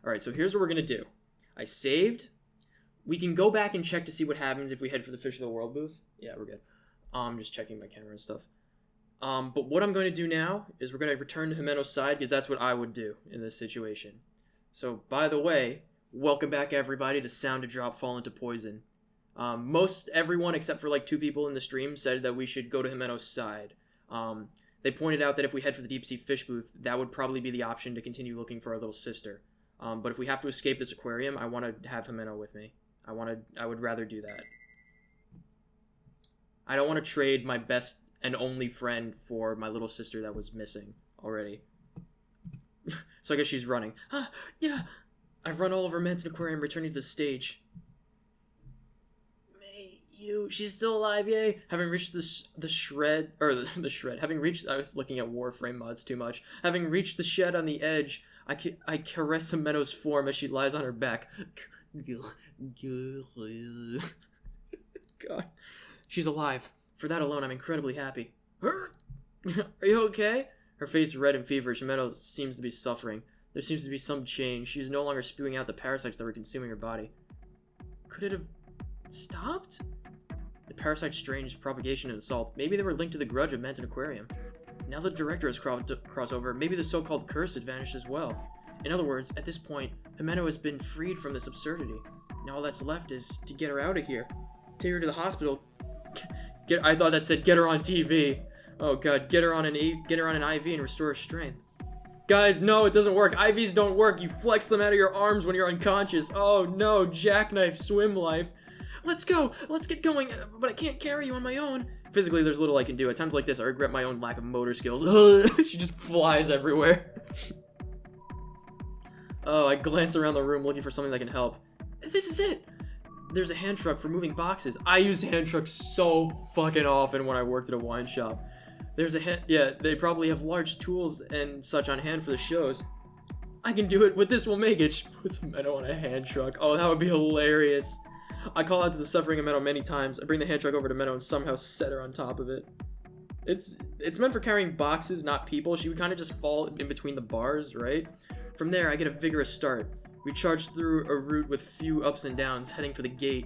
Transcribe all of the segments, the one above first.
Alright, so here's what we're going to do. I saved. We can go back and check to see what happens if we head for the Fish of the World booth. Yeah, we're good. I'm just checking my camera and stuff. But what I'm going to do now is we're going to return to Himeno's side because that's what I would do in this situation. So, by the way, welcome back everybody to Sound a Drop Fall into Poison. Most everyone except for like 2 people in the stream said that we should go to Himeno's side. They pointed out that if we head for the deep sea fish booth, that would probably be the option to continue looking for our little sister. But if we have to escape this aquarium, I want to have Himeno with me. I would rather do that. I don't want to trade my best and only friend for my little sister that was missing already. So I guess she's running. Yeah. I've run all over Manton Aquarium, returning to the stage. She's still alive, yay! Having reached the shred, having reached, I was looking at Warframe mods too much. Having reached the shed on the edge, I caress Himeno's form as she lies on her back. God. She's alive. For that alone, I'm incredibly happy. Are you okay? Her face red and feverish. Himeno seems to be suffering. There seems to be some change. She is no longer spewing out the parasites that were consuming her body. Could it have stopped? The parasite's strange propagation and assault. Maybe they were linked to the grudge of Manton Aquarium. Now the director has crossed over, maybe the so-called curse had vanished as well. In other words, at this point, Himeno has been freed from this absurdity. Now all that's left is to get her out of here. Take her to the hospital. I thought that said get her on TV. Oh god, get her on an IV and restore her strength. Guys, no, it doesn't work. IVs don't work. You flex them out of your arms when you're unconscious. Oh no, jackknife swim life. Let's go! Let's get going! But I can't carry you on my own! Physically, there's little I can do. At times like this, I regret my own lack of motor skills. She just flies everywhere. Oh, I glance around the room looking for something that can help. This is it! There's a hand truck for moving boxes. I used hand trucks so fucking often when I worked at a wine shop. There's a hand... Yeah, they probably have large tools and such on hand for the shows. I can do it, but this will make it. She puts Himeno on a hand truck. Oh, that would be hilarious. I call out to the suffering Himeno many times. I bring the hand truck over to Himeno and somehow set her on top of it. It's meant for carrying boxes, not people. She would kind of just fall in between the bars, right? From there, I get a vigorous start. We charge through a route with few ups and downs, heading for the gate.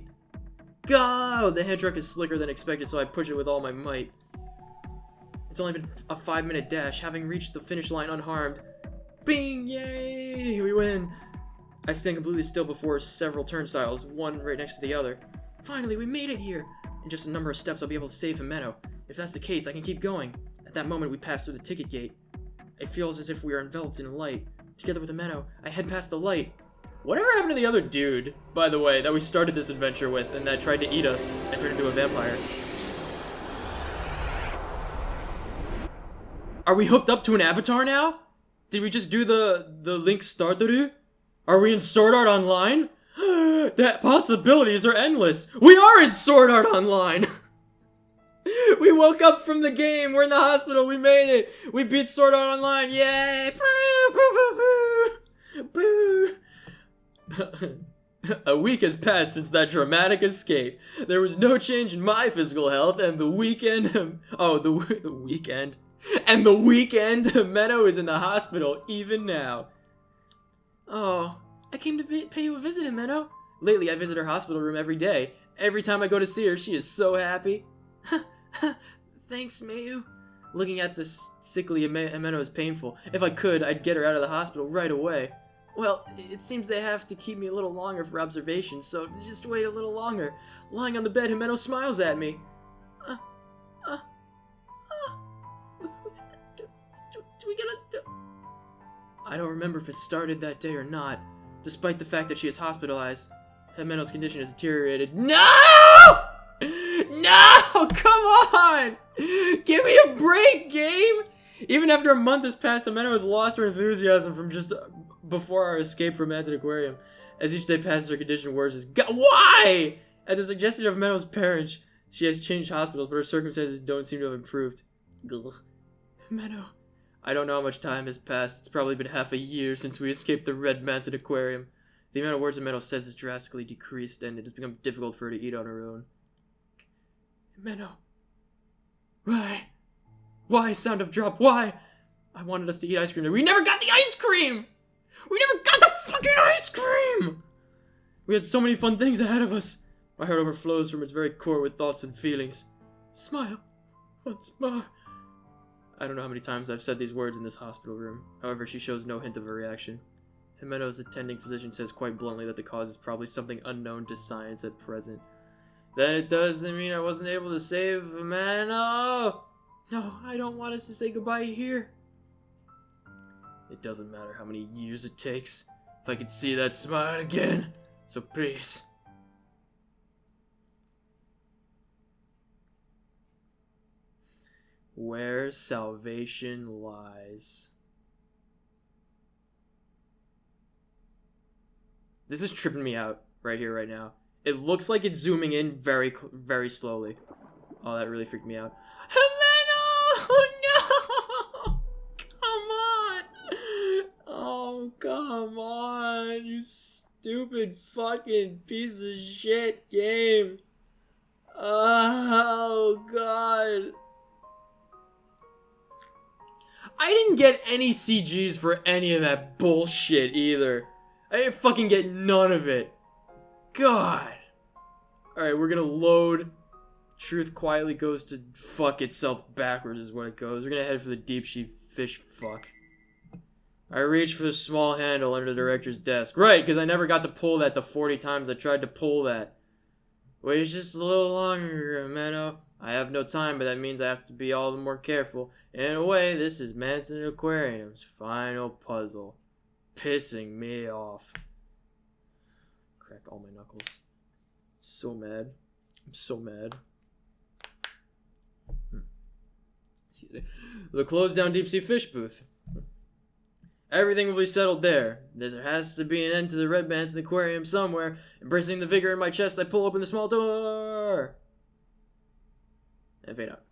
Go! The hand truck is slicker than expected, so I push it with all my might. It's only been a 5-minute dash, having reached the finish line unharmed. Bing! Yay! We win! I stand completely still before several turnstiles, one right next to the other. Finally, we made it here! In just a number of steps, I'll be able to save Himeno. If that's the case, I can keep going. At that moment, we pass through the ticket gate. It feels as if we are enveloped in light. Together with Himeno, I head past the light. Whatever happened to the other dude, by the way, that we started this adventure with and that tried to eat us and turned into a vampire? Are we hooked up to an avatar now? Did we just do the Link starter? Are we in Sword Art Online? That possibilities are endless. We are in Sword Art Online. We woke up from the game. We're in the hospital. We made it. We beat Sword Art Online. Yay! Boo! A week has passed since that dramatic escape. There was no change in my physical health, and the weekend. The weekend. And the weekend, Himeno is in the hospital even now. Oh, I came to pay you a visit, Himeno. Lately, I visit her hospital room every day. Every time I go to see her, she is so happy. Thanks, Mayu. Looking at this sickly Himeno is painful. If I could, I'd get her out of the hospital right away. Well, it seems they have to keep me a little longer for observation, so just wait a little longer. Lying on the bed, Himeno smiles at me. Do we get a... I don't remember if it started that day or not. Despite the fact that she is hospitalized, Himeno's condition has deteriorated. No! No! Come on! Give me a break, game! Even after a month has passed, Himeno has lost her enthusiasm from just before our escape from Manton Aquarium. As each day passes, her condition worsens. Why? At the suggestion of Himeno's parents, she has changed hospitals, but her circumstances don't seem to have improved. Himeno. I don't know how much time has passed. It's probably been half a year since we escaped the Red Manton Aquarium. The amount of words Himeno says has drastically decreased, and it has become difficult for her to eat on her own. Himeno. Why? Why, Sound of Drop? Why? I wanted us to eat ice cream. We never got the ice cream! We never got the fucking We had so many fun things ahead of us. My heart overflows from its very core with thoughts and feelings. Smile. Once more. I don't know how many times I've said these words in this hospital room. However, she shows no hint of a reaction. Jimene's attending physician says quite bluntly that the cause is probably something unknown to science at present. Then it doesn't mean I wasn't able to save Jimeno. No, I don't want us to say goodbye here. It doesn't matter how many years it takes. If I could see that smile again. So please. Where salvation lies. This is tripping me out right here, right now. It looks like it's zooming in very, very slowly. Oh, that really freaked me out. Jimeno! No! Come on! Oh, come on, you stupid fucking piece of shit game. Oh, God. I didn't get any CGs for any of that bullshit either. I didn't fucking get none of it. God. Alright, we're gonna load. Truth quietly goes to fuck itself backwards is what it goes. We're gonna head for the deep sea fish fuck. I reach for the small handle under the director's desk. Right, because I never got to pull that the 40 times I tried to pull that. Wait just a little longer, Jimeno. I have no time, but that means I have to be all the more careful. In a way, this is Manson Aquarium's final puzzle. Pissing me off. Crack all my knuckles. So mad. I'm so mad. The closed down deep sea fish booth. Everything will be settled there. There has to be an end to the red Manson Aquarium somewhere. Embracing the vigor in my chest, I pull open the small door. And fade out.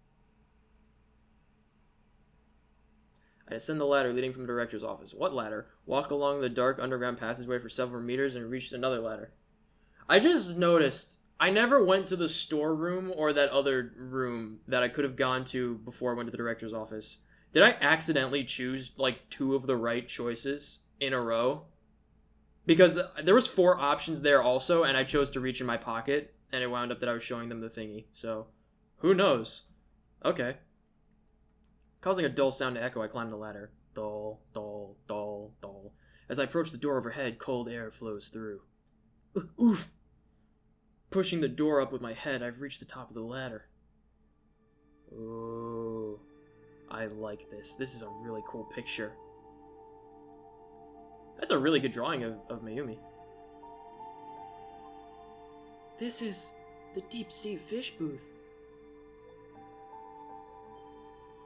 I descend the ladder leading from the director's office. What ladder? Walk along the dark underground passageway for several meters and reached another ladder. I just noticed I never went to the storeroom or that other room that I could have gone to before I went to the director's office. Did I accidentally choose like 2 of the right choices in a row? Because there was 4 options there also, and I chose to reach in my pocket, and it wound up that I was showing them the thingy. So, who knows? Okay. Causing a dull sound to echo, I climb the ladder. Dull, dull, dull, dull. As I approach the door overhead, cold air flows through. Oof! Pushing the door up with my head, I've reached the top of the ladder. Oh, I like this. This is a really cool picture. That's a really good drawing of Mayumi. This is the deep sea fish booth.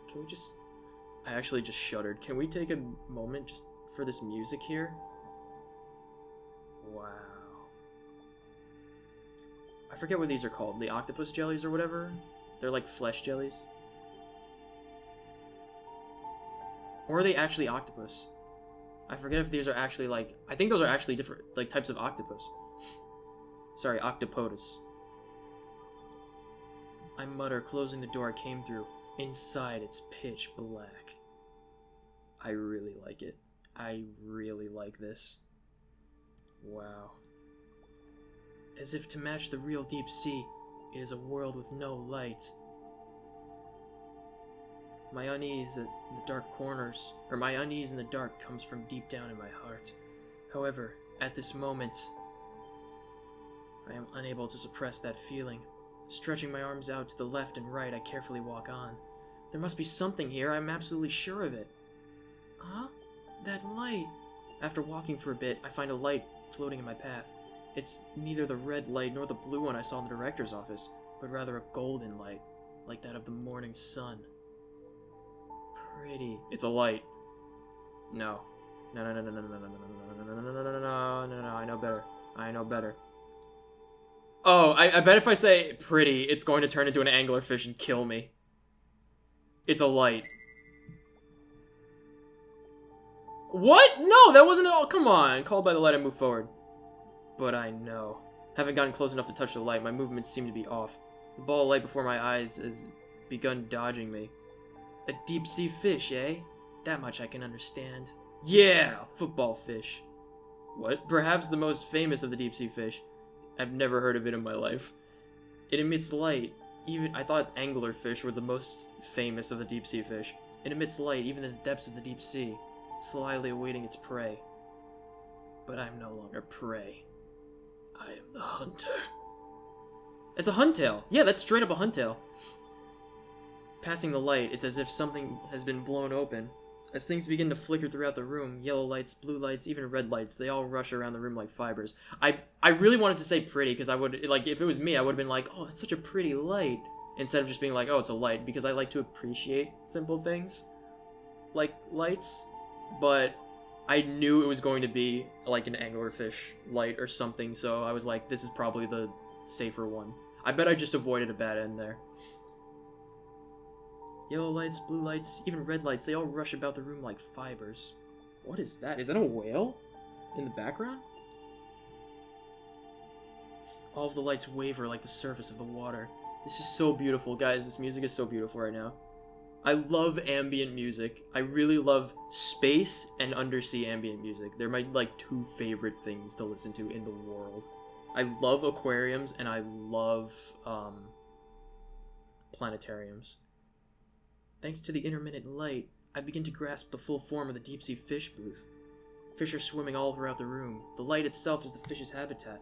Can we just... I actually just shuddered. Can we take a moment just for this music here? Wow. I forget what these are called. The octopus jellies or whatever? They're like flesh jellies. Or are they actually octopus? I forget if these are actually like... I think those are actually different like types of octopus. Sorry, octopodus. I mutter, closing the door I came through. Inside, it's pitch black. I really like it. I really like this. Wow. As if to match the real deep sea, it is a world with no light. My unease in the dark corners, or my unease in the dark comes from deep down in my heart. However, at this moment, I am unable to suppress that feeling. Stretching my arms out to the left and right, I carefully walk on. There must be something here, I'm absolutely sure of it. Huh? That light! After walking for a bit, I find a light floating in my path. It's neither the red light nor the blue one I saw in the director's office, but rather a golden light, like that of the morning sun. Pretty. It's a light. No. No, no, no, no, no, no, no, no, no, no, no, no, no, no, no, no, no, I know better. I know better. Oh, I bet if I say pretty, it's going to turn into an anglerfish and kill me. It's a light. What? No, that wasn't at all. Come on. Called by the light, I move forward. But I know. Haven't gotten close enough to touch the light. My movements seem to be off. The ball of light before my eyes has begun dodging me. A deep sea fish, eh? That much I can understand. Yeah, a football fish. What? Perhaps the most famous of the deep-sea fish. I've never heard of it in my life. It emits light. Even I thought anglerfish were the most famous of the deep-sea fish. It emits light even in the depths of the deep sea, slyly awaiting its prey. But I'm no longer prey. I am the hunter. It's a huntail. Yeah, that's straight up a huntail. Passing the light, it's as if something has been blown open. As things begin to flicker throughout the room, yellow lights, blue lights, even red lights, they all rush around the room like fibers. I really wanted to say pretty, because I would, like, if it was me, I would have been like, oh, that's such a pretty light, instead of just being like, oh, it's a light, because I like to appreciate simple things, like lights, but I knew it was going to be, like, an anglerfish light or something, so I was like, this is probably the safer one. I bet I just avoided a bad end there. Yellow lights, blue lights, even red lights, they all rush about the room like fibers. What is that? Is that a whale in the background? All of the lights waver like the surface of the water. This is so beautiful, guys. This music is so beautiful right now. I love ambient music. I really love space and undersea ambient music. They're my, like, 2 favorite things to listen to in the world. I love aquariums and I love, planetariums. Thanks to the intermittent light, I begin to grasp the full form of the deep-sea fish booth. Fish are swimming all throughout the room. The light itself is the fish's habitat.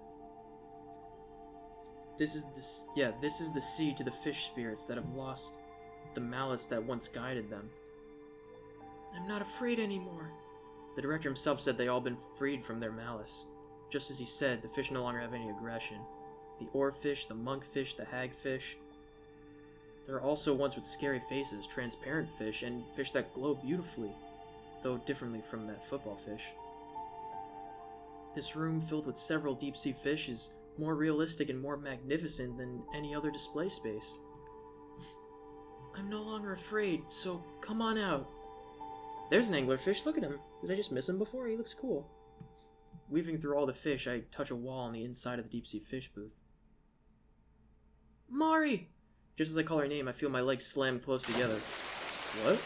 This is the sea to the fish spirits that have lost the malice that once guided them. I'm not afraid anymore. The director himself said they all been freed from their malice. Just as he said, the fish no longer have any aggression. The oarfish, the monkfish, the hagfish. There are also ones with scary faces, transparent fish, and fish that glow beautifully, though differently from that football fish. This room filled with several deep-sea fish is more realistic and more magnificent than any other display space. I'm no longer afraid, so come on out. There's an anglerfish, look at him. Did I just miss him before? He looks cool. Weaving through all the fish, I touch a wall on the inside of the deep-sea fish booth. Mari! Just as I call her name, I feel my legs slam close together. What?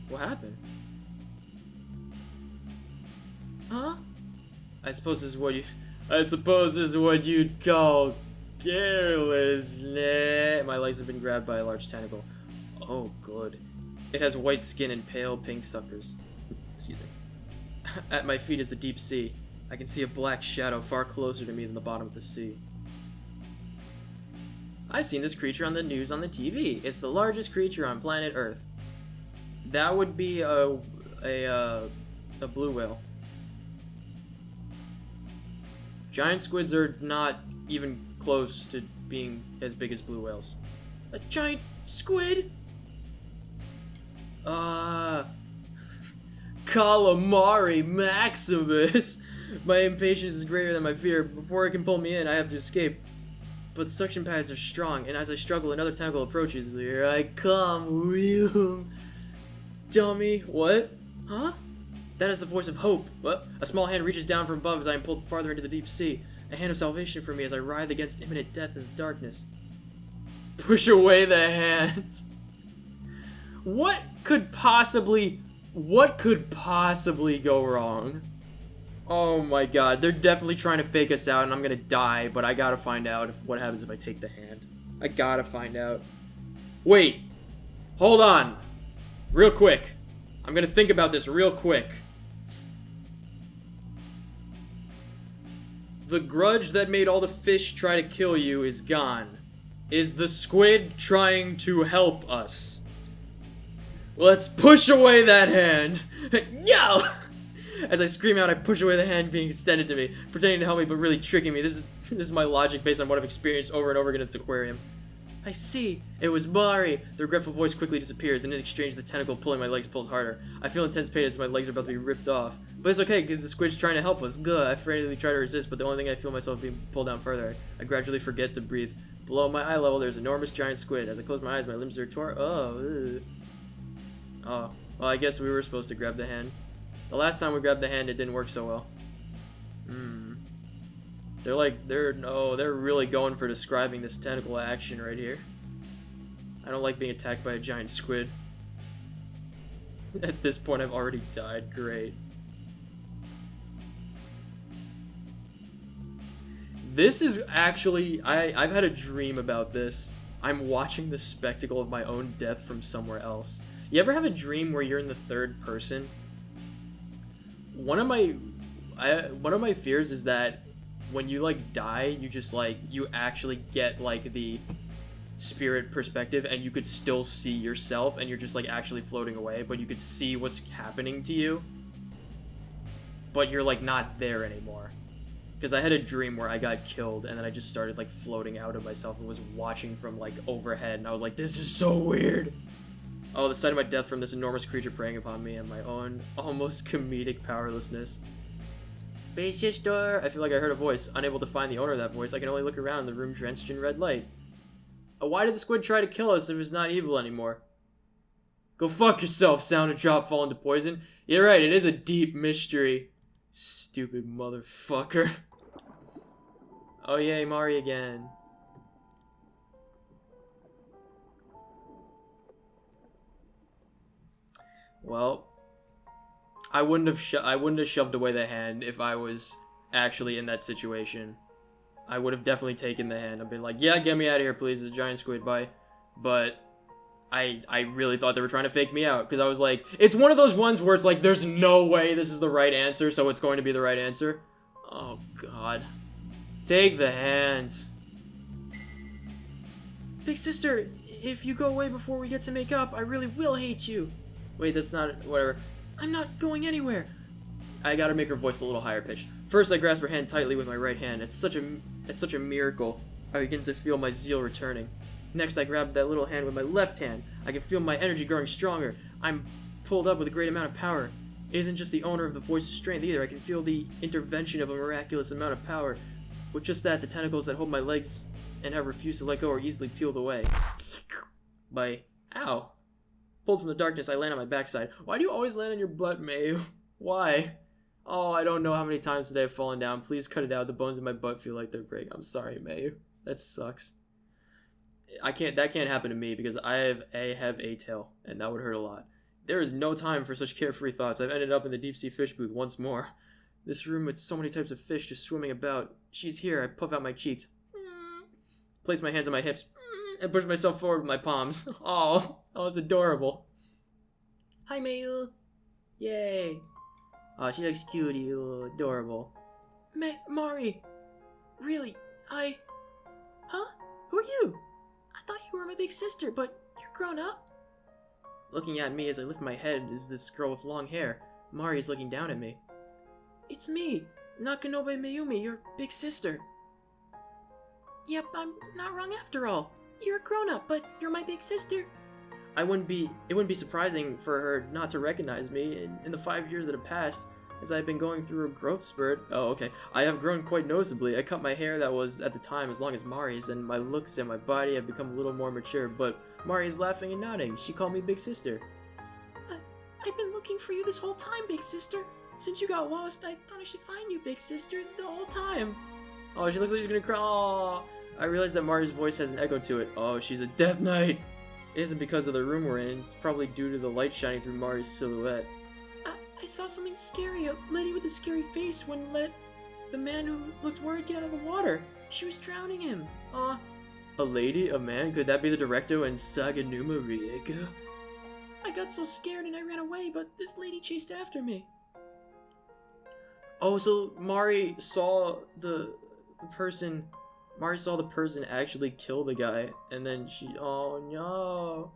What happened? Huh? I suppose this is what you'd call carelessness. My legs have been grabbed by a large tentacle. Oh, good. It has white skin and pale pink suckers. Excuse me. At my feet is the deep sea. I can see a black shadow far closer to me than the bottom of the sea. I've seen this creature on the news on the TV. It's the largest creature on planet Earth. That would be a blue whale. Giant squids are not even close to being as big as blue whales. A giant squid? Calamari Maximus! My impatience is greater than my fear. Before it can pull me in, I have to escape. But the suction pads are strong, and as I struggle, another tentacle approaches. Here I come, real dummy. What? Huh? That is the voice of hope. What? A small hand reaches down from above as I am pulled farther into the deep sea. A hand of salvation for me as I writhe against imminent death in the darkness. Push away the hand. What could possibly go wrong? Oh my god, they're definitely trying to fake us out and I'm gonna die, but I gotta find out what happens if I take the hand. I gotta find out. Wait, hold on, real quick. I'm gonna think about this real quick. The grudge that made all the fish try to kill you is gone. Is the squid trying to help us? Let's push away that hand. Yo! As I scream out, I push away the hand being extended to me, pretending to help me, but really tricking me. This is my logic based on what I've experienced over and over again at this aquarium. I see. It was Mari. The regretful voice quickly disappears, and in exchange, the tentacle pulling my legs pulls harder. I feel intense pain as my legs are about to be ripped off. But it's okay, because the squid's trying to help us. Good. I frantically try to resist, but the only thing I feel myself being pulled down further. I gradually forget to breathe. Below my eye level, there's an enormous giant squid. As I close my eyes, my limbs are torn. Oh, well, I guess we were supposed to grab the hand. The last time we grabbed the hand, it didn't work so well. They're really going for describing this tentacle action right here. I don't like being attacked by a giant squid. At this point, I've already died. Great. This is actually, I've had a dream about this. I'm watching the spectacle of my own death from somewhere else. You ever have a dream where you're in the third person? One of my fears is that when you like die, you just like, you actually get like the spirit perspective and you could still see yourself and you're just like actually floating away, but you could see what's happening to you, but you're like not there anymore. Because I had a dream where I got killed and then I just started like floating out of myself and was watching from like overhead, and I was like, this is so weird. Oh, the sight of my death from this enormous creature preying upon me and my own almost comedic powerlessness. Big sister! I feel like I heard a voice. Unable to find the owner of that voice, I can only look around, the room drenched in red light. Why did the squid try to kill us if it's not evil anymore? Go fuck yourself, sound a drop fall into poison. You're right, it is a deep mystery. Stupid motherfucker. Oh yay, Mari again. Well, I wouldn't have shoved away the hand if I was actually in that situation. I would have definitely taken the hand. I've been like, yeah, get me out of here, please. It's a giant squid, bye. But I really thought they were trying to fake me out, because I was like, it's one of those ones where it's like, there's no way this is the right answer, so it's going to be the right answer. Oh god. Take the hand. Big sister, if you go away before we get to make up, I really will hate you. Wait, that's not, whatever. I'm not going anywhere. I gotta make her voice a little higher pitched. First, I grasp her hand tightly with my right hand. It's such a miracle. I begin to feel my zeal returning. Next, I grab that little hand with my left hand. I can feel my energy growing stronger. I'm pulled up with a great amount of power. It isn't just the owner of the voice of strength either. I can feel the intervention of a miraculous amount of power. With just that, the tentacles that hold my legs and have refused to let go are easily peeled away. Ow. Pulled from the darkness, I land on my backside. Why do you always land on your butt, Mayu? Why? Oh, I don't know how many times today I've fallen down. Please cut it out. The bones in my butt feel like they're breaking. I'm sorry, Mayu. That sucks. That can't happen to me because I have a tail, and that would hurt a lot. There is no time for such carefree thoughts. I've ended up in the deep sea fish booth once more. This room with so many types of fish just swimming about. She's here. I puff out my cheeks. Place my hands on my hips and push myself forward with my palms. Oh, it's adorable. Hi, Mayu. Yay. Oh, she looks cute. Adorable. Mari. Really? Huh? Who are you? I thought you were my big sister, but you're grown up. Looking at me as I lift my head is this girl with long hair. Mari is looking down at me. It's me, Nakanobe Mayumi, your big sister. Yep, I'm not wrong after all. You're a grown-up, but you're my big sister. It wouldn't be surprising for her not to recognize me. In the 5 years that have passed, as I've been going through a growth spurt. Oh, okay. I have grown quite noticeably. I cut my hair that was, at the time, as long as Mari's, and my looks and my body have become a little more mature, but Mari is laughing and nodding. She called me big sister. I've been looking for you this whole time, big sister. Since you got lost, I thought I should find you, big sister, the whole time. Oh, she looks like she's gonna cry. Oh, I realized that Mari's voice has an echo to it. Oh, she's a death knight. It isn't because of the room we're in. It's probably due to the light shining through Mari's silhouette. I saw something scary. A lady with a scary face wouldn't let the man who looked worried get out of the water. She was drowning him. A lady? A man? Could that be the director and Saganuma Rieko? I got so scared and I ran away, but this lady chased after me. Oh, so Mari saw the person actually kill the guy, and then she, oh no.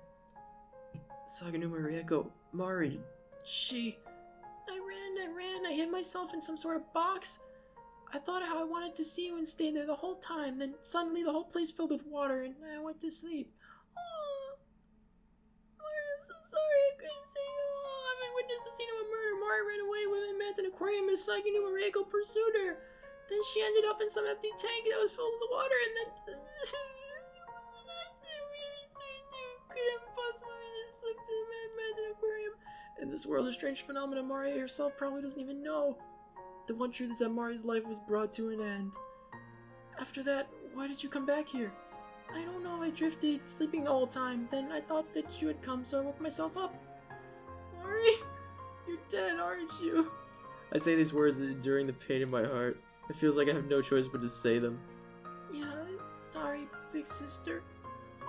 Saganuma Rieko, Mari, I hid myself in some sort of box. I thought how I wanted to see you and stay there the whole time, then suddenly the whole place filled with water and I went to sleep. Oh, Mari, I'm so sorry I couldn't say you. Oh, I witnessed the scene of a murder. Mari ran away with a man's aquarium as Saganuma Rieko pursued her. Then she ended up in some empty tank that was filled with water, and then could have possibly slipped to the man's aquarium. In this world of strange phenomena, Mari herself probably doesn't even know. The one truth is that Mari's life was brought to an end. After that, why did you come back here? I don't know, I drifted, sleeping the whole time. Then I thought that you had come, so I woke myself up. Mari, you're dead, aren't you? I say these words during the pain in my heart. It feels like I have no choice but to say them. big sister.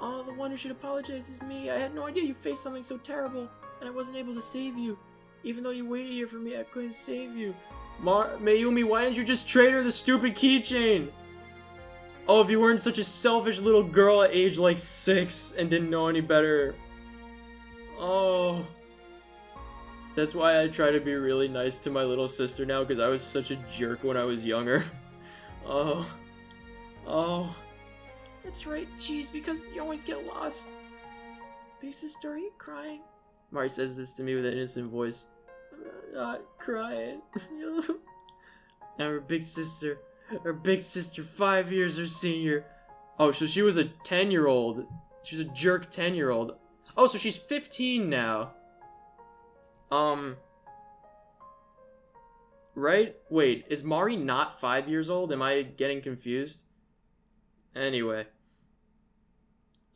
Oh, the one who should apologize is me. I had no idea you faced something so terrible, and I wasn't able to save you. Even though you waited here for me, I couldn't save you. Mayumi, why didn't you just trade her the stupid keychain? Oh, if you weren't such a selfish little girl at age like 6 and didn't know any better. Oh. That's why I try to be really nice to my little sister now, because I was such a jerk when I was younger. Oh. Oh. That's right, jeez, because you always get lost. Big sister, are you crying? Mari says this to me with an innocent voice. I'm not crying. Now her big sister, 5 years her senior. Oh, so she was a 10-year-old. She was a jerk 10-year-old. Oh, so she's 15 now. Right? Wait, is Mari not 5 years old? Am I getting confused? Anyway.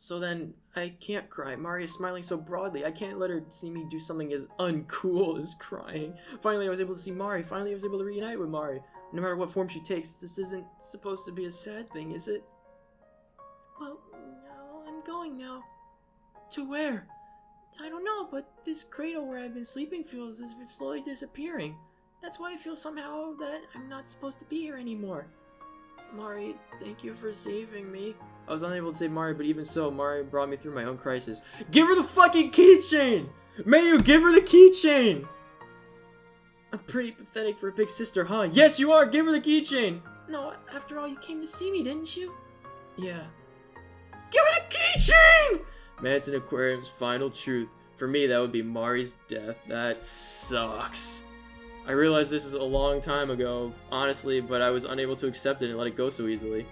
So then, I can't cry. Mari is smiling so broadly. I can't let her see me do something as uncool as crying. Finally, I was able to see Mari. Finally, I was able to reunite with Mari. No matter what form she takes, this isn't supposed to be a sad thing, is it? Well, no, I'm going now. To where? I don't know, but this cradle where I've been sleeping feels as if it's slowly disappearing. That's why I feel somehow that I'm not supposed to be here anymore. Mari, thank you for saving me. I was unable to save Mari, but even so, Mari brought me through my own crisis. Give her the fucking keychain! Mayu, give her the keychain! I'm pretty pathetic for a big sister, huh? Yes, you are! Give her the keychain! No, after all, you came to see me, didn't you? Yeah. Give her the keychain! Manton Aquarium's final truth. For me, that would be Mari's death. That sucks. I realized this is a long time ago, honestly, but I was unable to accept it and let it go so easily.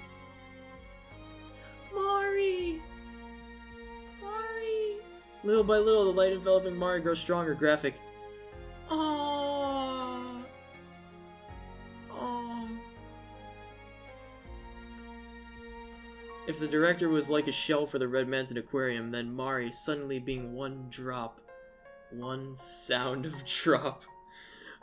Mari! Mari! Little by little, the light enveloping Mari grows stronger. Graphic. Aww. Aww. If the director was like a shell for the Red Manton Aquarium, then Mari suddenly being one drop, one sound of drop,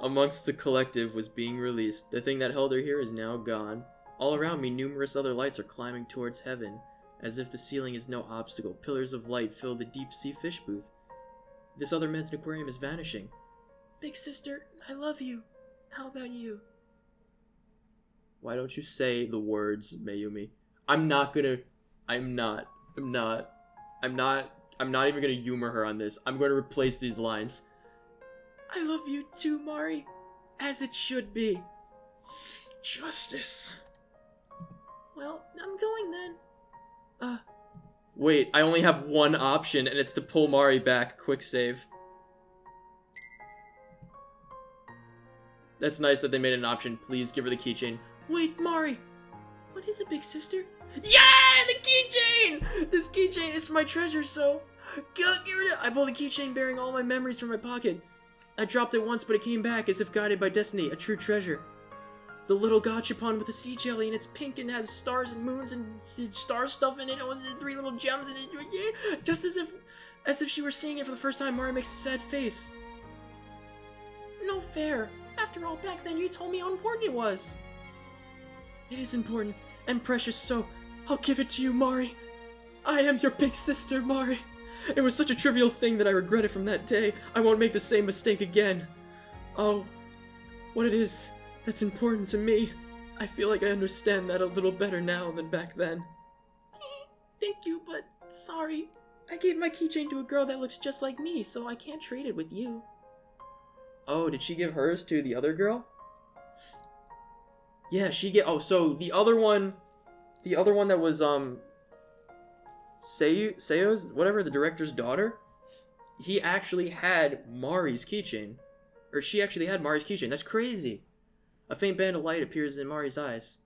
amongst the collective was being released. The thing that held her here is now gone. All around me, numerous other lights are climbing towards heaven. As if the ceiling is no obstacle, pillars of light fill the deep-sea fish booth. This other Manton Aquarium is vanishing. Big sister, I love you. How about you? Why don't you say the words, Mayumi? I'm not even gonna humor her on this. I'm gonna replace these lines. I love you too, Mari. As it should be. Justice. Well, I'm going then. Wait, I only have one option, and it's to pull Mari back. Quick save. That's nice that they made an option. Please give her the keychain. Wait, Mari! What is it, big sister? Yeah! The keychain! This keychain is my treasure, so... Get rid of it! I pulled the keychain bearing all my memories from my pocket. I dropped it once, but it came back as if guided by destiny, a true treasure. The little gachapon with the sea jelly, and it's pink and has stars and moons and star stuff in it. It was 3 little gems in it. Just as if she were seeing it for the first time. Mari makes a sad face. No fair. After all, back then you told me how important it was. It is important and precious, so I'll give it to you, Mari. I am your big sister, Mari. It was such a trivial thing that I regret it from that day. I won't make the same mistake again. Oh, what it is that's important to me. I feel like I understand that a little better now than back then. Thank you, but sorry. I gave my keychain to a girl that looks just like me, so I can't trade it with you. Oh, did she give hers to the other girl? Yeah, oh, so the other one that was, Seo's, whatever, the director's daughter, he actually had Mari's keychain. Or she actually had Mari's keychain. That's crazy. A faint band of light appears in Mari's eyes.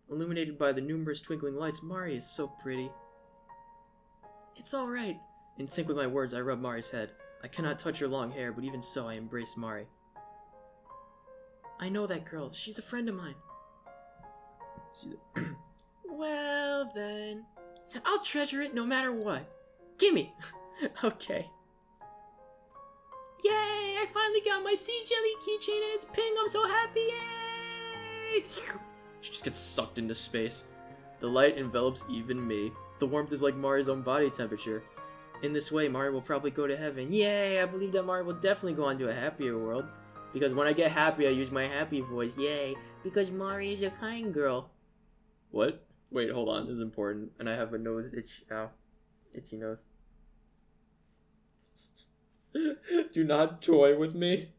Illuminated by the numerous twinkling lights, Mari is so pretty. It's alright. In sync with my words, I rub Mari's head. I cannot touch her long hair, but even so, I embrace Mari. I know that girl. She's a friend of mine. Well, then. I'll treasure it no matter what. Gimme! Okay. Yay! I finally got my sea jelly keychain and it's pink. I'm so happy! Yay! She just gets sucked into space. The light envelops even me. The warmth is like Mari's own body temperature. In this way, Mari will probably go to heaven. Yay! I believe that Mari will definitely go on to a happier world. Because when I get happy, I use my happy voice. Yay! Because Mari is a kind girl. What? Wait, hold on. This is important. And I have a nose itch. Ow. Itchy nose. Do not toy with me.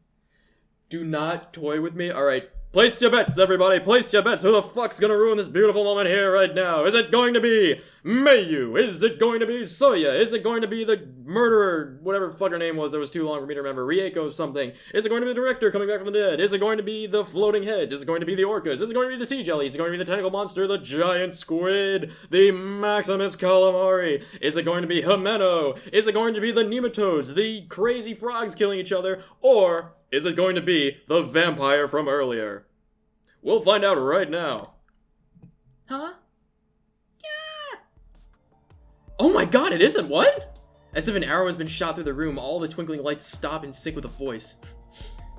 Do not toy with me. Alright. Place your bets, everybody. Place your bets. Who the fuck's gonna ruin this beautiful moment here right now? Is it going to be Mayu? Is it going to be Soya? Is it going to be the murderer, whatever fuck her name was that was too long for me to remember, Rieko something? Is it going to be the director coming back from the dead? Is it going to be the floating heads? Is it going to be the orcas? Is it going to be the sea jelly? Is it going to be the tentacle monster, the giant squid, the Maximus calamari? Is it going to be Himeno? Is it going to be the nematodes, the crazy frogs killing each other? Or is it going to be the vampire from earlier? We'll find out right now. Huh? Yeah! Oh my god, it isn't, what? As if an arrow has been shot through the room, all the twinkling lights stop and sync with a voice.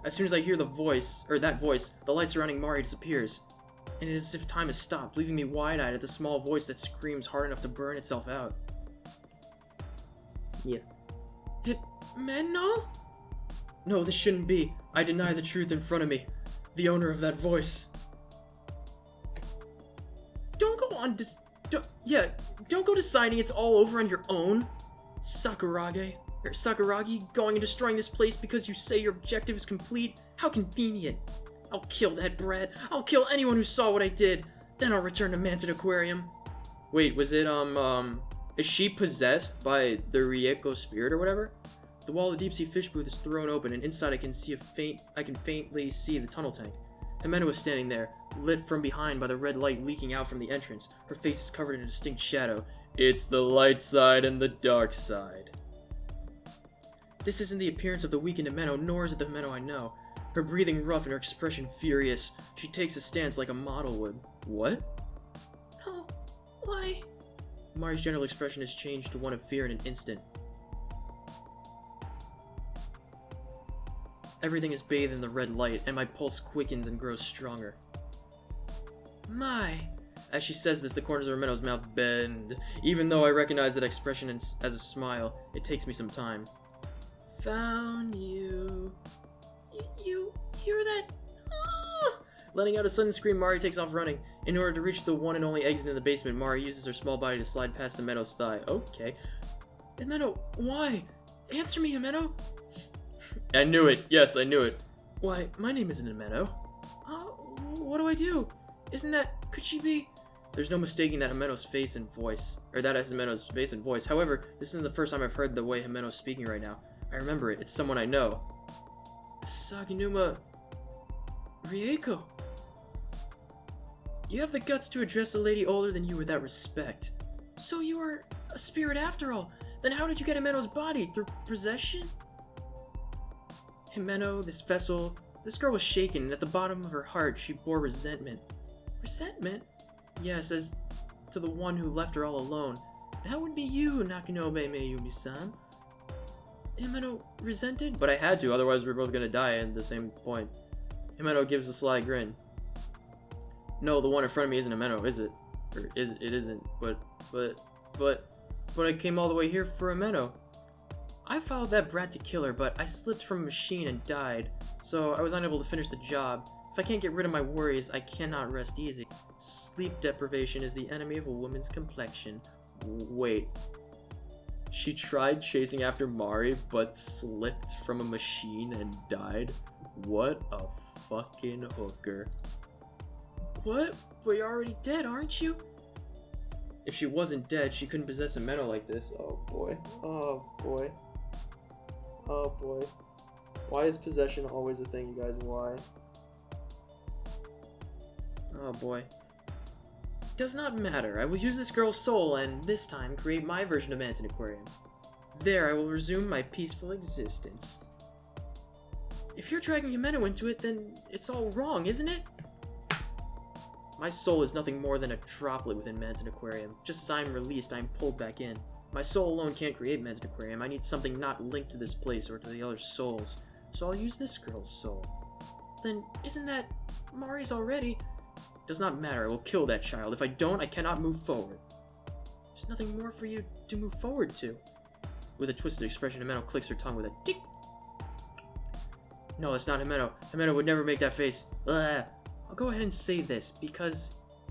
As soon as I hear the voice, the light surrounding Mari disappears. And it is as if time has stopped, leaving me wide-eyed at the small voice that screams hard enough to burn itself out. Yeah. Himeno? No, this shouldn't be. I deny the truth in front of me. The owner of that voice. Don't go on don't go deciding it's all over on your own. Sakuragi, going and destroying this place because you say your objective is complete? How convenient. I'll kill that brat. I'll kill anyone who saw what I did. Then I'll return to Manted Aquarium. Wait, was it, is she possessed by the Rieko spirit or whatever? The wall of the deep-sea fish booth is thrown open, and inside I can faintly see the tunnel tank. Himeno is standing there, lit from behind by the red light leaking out from the entrance. Her face is covered in a distinct shadow. It's the light side and the dark side. This isn't the appearance of the weakened Himeno, nor is it the Himeno I know. Her breathing rough and her expression furious. She takes a stance like a model would. What? No. Why? Mari's general expression has changed to one of fear in an instant. Everything is bathed in the red light, and my pulse quickens and grows stronger. My. As she says this, the corners of Himeno's mouth bend. Even though I recognize that expression as a smile, it takes me some time. Found you. You hear that? Ah! Letting out a sudden scream, Mari takes off running. In order to reach the one and only exit in the basement, Mari uses her small body to slide past Himeno's thigh. Okay. Himeno, why? Answer me, Himeno. I knew it. Yes, I knew it. Why, my name isn't Himeno. What do I do? Isn't that... Could she be... There's no mistaking that Himeno's face and voice. Or that is Himeno's face and voice. However, this isn't the first time I've heard the way Himeno's speaking right now. I remember it. It's someone I know. Saginuma... Rieko. You have the guts to address a lady older than you with that respect. So you are a spirit after all. Then how did you get Himeno's body? Through possession? Himeno, this vessel, this girl was shaken, and at the bottom of her heart she bore resentment. Resentment? Yes, as to the one who left her all alone. That would be you, Nakanobe Mayumi-san. Himeno resented? But I had to, otherwise we're both gonna die at the same point. Himeno gives a sly grin. No, the one in front of me isn't Himeno, is it? Or it isn't, but I came all the way here for Himeno. I followed that brat to kill her, but I slipped from a machine and died, so I was unable to finish the job. If I can't get rid of my worries, I cannot rest easy. Sleep deprivation is the enemy of a woman's complexion. Wait. She tried chasing after Mari, but slipped from a machine and died? What a fucking hooker. What? But you're already dead, aren't you? If she wasn't dead, she couldn't possess Himeno like this. Oh boy. Oh boy. Oh boy. Why is possession always a thing, you guys? Why? Oh boy. Does not matter. I will use this girl's soul and, this time, create my version of Manton Aquarium. There, I will resume my peaceful existence. If you're dragging Himeno into it, then it's all wrong, isn't it? My soul is nothing more than a droplet within Manton Aquarium. Just as I am released, I am pulled back in. My soul alone can't create Manton Aquarium. I need something not linked to this place or to the other souls. So I'll use this girl's soul. Then, isn't that Mari's already? Does not matter. I will kill that child. If I don't, I cannot move forward. There's nothing more for you to move forward to. With a twisted expression, Himeno clicks her tongue with a tick. No, it's not Himeno. Himeno would never make that face. Ugh. I'll go ahead and say this,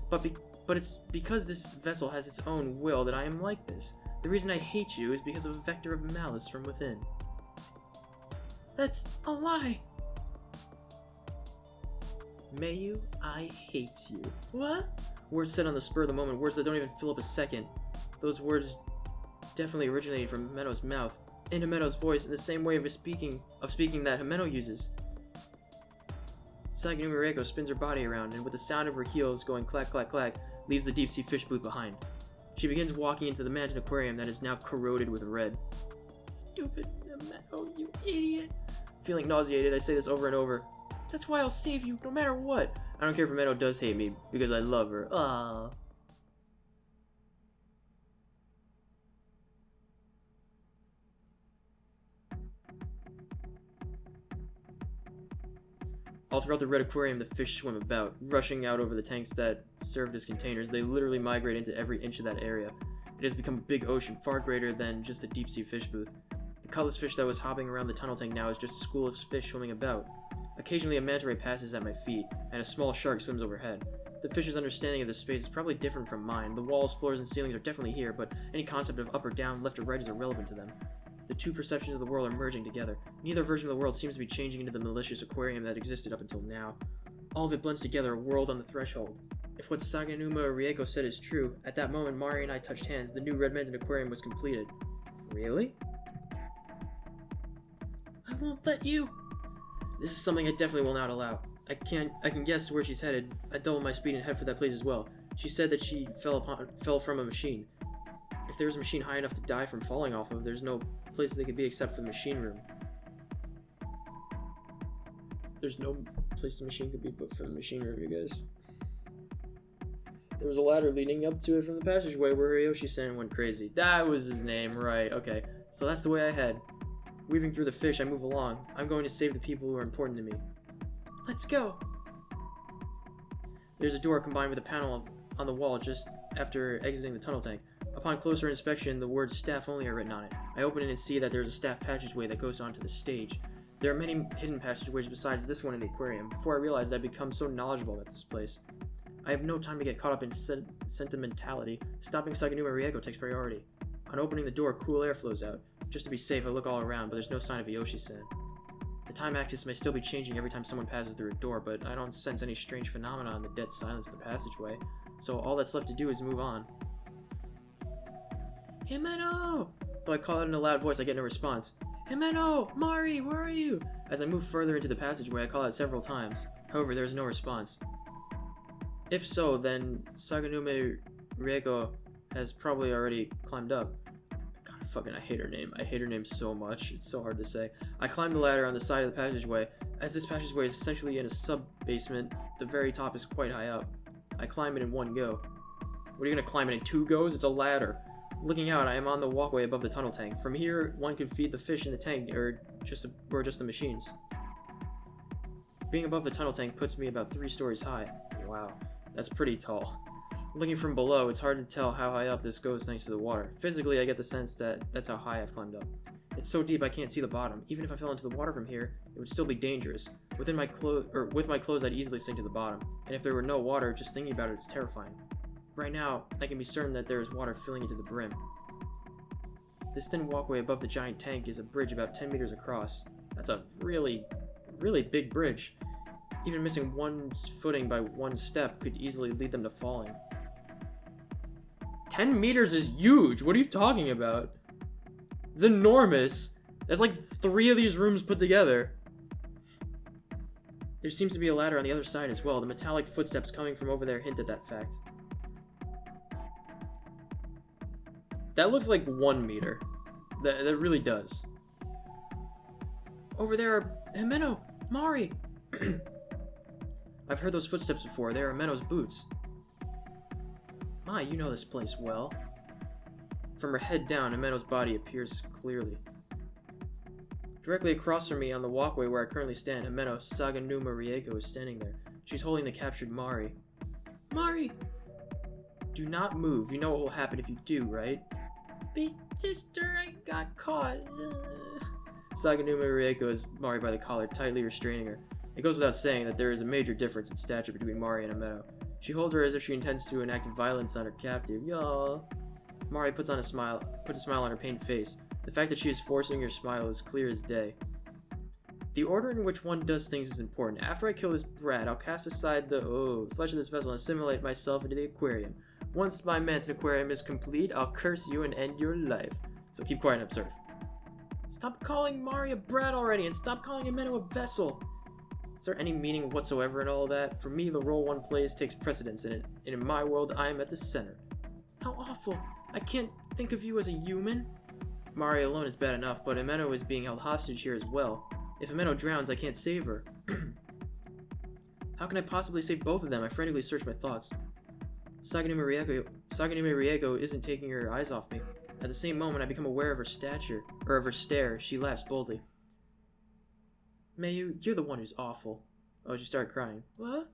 but it's because this vessel has its own will that I am like this. The reason I hate you is because of a vector of malice from within. That's a lie. Mayu, I hate you. What? Words said on the spur of the moment, words that don't even fill up a second. Those words definitely originated from Himeno's mouth, in Himeno's voice, in the same way of speaking that Himeno uses. Saganuma Reiko spins her body around, and with the sound of her heels going clack clack clack, leaves the deep-sea fish booth behind. She begins walking into the mansion aquarium that is now corroded with red. Stupid Himeno, you idiot! Feeling nauseated, I say this over and over. That's why I'll save you, no matter what. I don't care if Himeno does hate me, because I love her. Ah. All throughout the red aquarium, the fish swim about, rushing out over the tanks that served as containers. They literally migrate into every inch of that area. It has become a big ocean, far greater than just the deep-sea fish booth. The colorless fish that was hopping around the tunnel tank now is just a school of fish swimming about. Occasionally a manta ray passes at my feet, and a small shark swims overhead. The fish's understanding of this space is probably different from mine. The walls, floors, and ceilings are definitely here, but any concept of up or down, left or right is irrelevant to them. The two perceptions of the world are merging together. Neither version of the world seems to be changing into the malicious aquarium that existed up until now. All of it blends together, a world on the threshold. If what Saganuma Rieko said is true, at that moment Mari and I touched hands, the new red mansion aquarium was completed. Really? I won't let you. This is something I definitely will not allow. I can guess where she's headed. I double my speed and head for that place as well. She said that she fell from a machine. If there was a machine high enough to die from falling off of, there's no place they could be except for the machine room. There's no place the machine could be but for the machine room, you guys. There was a ladder leading up to it from the passageway where Hiroshi-san went crazy. That was his name, right. Okay, so that's the way I head. Weaving through the fish, I move along. I'm going to save the people who are important to me. Let's go! There's a door combined with a panel on the wall just after exiting the tunnel tank. Upon closer inspection, the words staff only are written on it. I open it and see that there's a staff passageway that goes onto the stage. There are many hidden passageways besides this one in the aquarium. Before I realized I'd become so knowledgeable about this place. I have no time to get caught up in sentimentality. Stopping Saganuma Rieko takes priority. On opening the door, cool air flows out. Just to be safe, I look all around, but there's no sign of Yoshi-san. The time axis may still be changing every time someone passes through a door, but I don't sense any strange phenomena in the dead silence of the passageway, so all that's left to do is move on. Himeno! Though I call out in a loud voice, I get no response. Himeno! Mari, where are you? As I move further into the passageway, I call out several times. However, there is no response. If so, then Saganuma Rieko has probably already climbed up. God, fucking, I hate her name. I hate her name so much. It's so hard to say. I climb the ladder on the side of the passageway. As this passageway is essentially in a sub-basement, the very top is quite high up. I climb it in one go. What are you gonna climb it in 2 goes? It's a ladder. Looking out, I am on the walkway above the tunnel tank. From here, one could feed the fish in the tank, or just the machines. Being above the tunnel tank puts me about 3 stories high. Wow, that's pretty tall. Looking from below, it's hard to tell how high up this goes thanks to the water. Physically, I get the sense that that's how high I've climbed up. It's so deep I can't see the bottom. Even if I fell into the water from here, it would still be dangerous. With my clothes, I'd easily sink to the bottom. And if there were no water, just thinking about it is terrifying. Right now, I can be certain that there is water filling into the brim. This thin walkway above the giant tank is a bridge about 10 meters across. That's a really, really big bridge. Even missing one footing by one step could easily lead them to falling. 10 meters is huge! What are you talking about? It's enormous! That's like 3 of these rooms put together. There seems to be a ladder on the other side as well. The metallic footsteps coming from over there hint at that fact. That looks like 1 meter. That really does. Over there are Himeno! Mari! I've heard those footsteps before. They are Himeno's boots. My, you know this place well. From her head down, Himeno's body appears clearly. Directly across from me on the walkway where I currently stand, Himeno Saganuma Rieko is standing there. She's holding the captured Mari. Mari! Do not move. You know what will happen if you do, right? Big sister, I got caught. Saganuma Rieko has Mari by the collar, tightly restraining her. It goes without saying that there is a major difference in stature between Mari and Ameno. She holds her as if she intends to enact violence on her captive. Y'all. Mari puts a smile on her pained face. The fact that she is forcing her smile is clear as day. The order in which one does things is important. After I kill this brat, I'll cast aside the flesh of this vessel and assimilate myself into the aquarium. Once my mantis aquarium is complete, I'll curse you and end your life. So keep quiet and observe. Stop calling Mari a brat already, and stop calling Ameno a vessel. Is there any meaning whatsoever in all that? For me, the role one plays takes precedence in it, and in my world, I am at the center. How awful. I can't think of you as a human. Mari alone is bad enough, but Ameno is being held hostage here as well. If Ameno drowns, I can't save her. How can I possibly save both of them? I frantically search my thoughts. Saganuma Rieko isn't taking her eyes off me. At the same moment, I become aware of her stare. She laughs boldly. Mayu, you're the one who's awful. Oh, she started crying. What?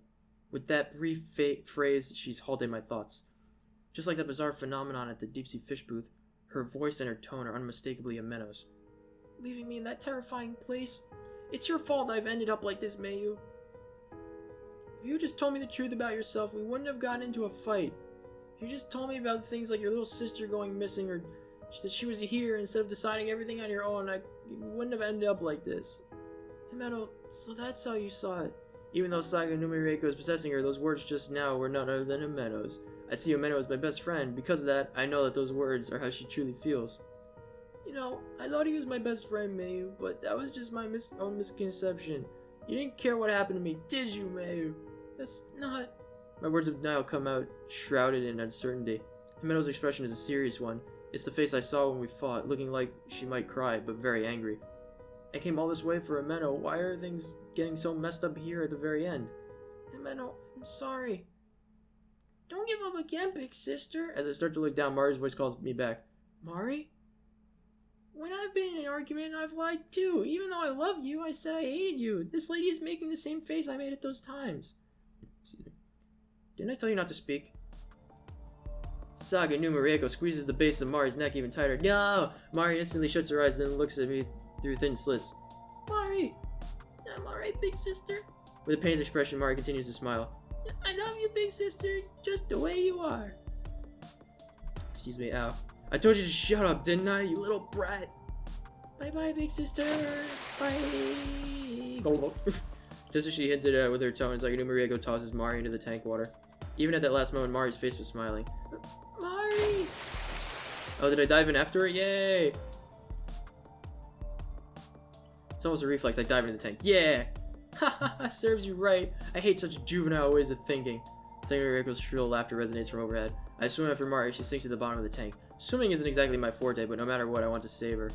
With that brief phrase, she's halted my thoughts. Just like that bizarre phenomenon at the deep-sea fish booth, her voice and her tone are unmistakably Ameno's. Leaving me in that terrifying place? It's your fault I've ended up like this, Mayu. If you just told me the truth about yourself, we wouldn't have gotten into a fight. If you just told me about things like your little sister going missing or that she was here instead of deciding everything on your own, you wouldn't have ended up like this. Himeno, so that's how you saw it. Even though Saganuma Rieko is possessing her, those words just now were none other than Himeno's. I see Himeno as my best friend. Because of that, I know that those words are how she truly feels. You know, I thought he was my best friend, Mayu, but that was just my own misconception. You didn't care what happened to me, did you, Mayu? That's not... My words of denial come out shrouded in uncertainty. Himeno's expression is a serious one. It's the face I saw when we fought, looking like she might cry, but very angry. I came all this way for Himeno. Why are things getting so messed up here at the very end? Himeno, I'm sorry. Don't give up again, big sister. As I start to look down, Mari's voice calls me back. Mari? When I've been in an argument, I've lied too. Even though I love you, I said I hated you. This lady is making the same face I made at those times. Didn't I tell you not to speak? Saganuma Rieko squeezes the base of Mari's neck even tighter. No! Mari instantly shuts her eyes and then looks at me through thin slits. Mari! I'm alright, big sister. With a pained expression, Mari continues to smile. I love you, big sister, just the way you are. Excuse me, ow. I told you to shut up, didn't I, you little brat? Bye-bye, big sister. Bye. Just as she hinted at with her tone, Saganuma Rieko tosses Mari into the tank water. Even at that last moment, Mari's face was smiling. Mari! Oh, did I dive in after her? Yay! It's almost a reflex. I dive into the tank. Yeah! Haha, serves you right. I hate such juvenile ways of thinking. Saganuma Rieko's shrill laughter resonates from overhead. I swim after Mari. She sinks to the bottom of the tank. Swimming isn't exactly my forte, but no matter what, I want to save her.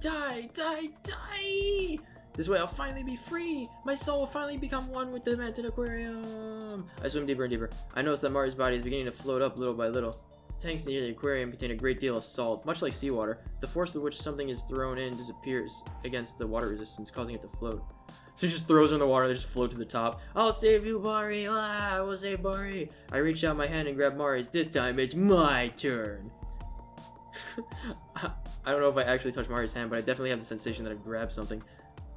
Die! Die! Die! This way I'll finally be free! My soul will finally become one with the mantis aquarium! I swim deeper and deeper. I notice that Mari's body is beginning to float up little by little. Tanks near the aquarium contain a great deal of salt. Much like seawater, the force with which something is thrown in disappears against the water resistance, causing it to float. So she just throws her in the water, they just float to the top. I'll save you, Mari! Ah, I will save Mari! I reach out my hand and grab Mari's. This time it's my turn! I don't know if I actually touched Mari's hand, but I definitely have the sensation that I've grabbed something.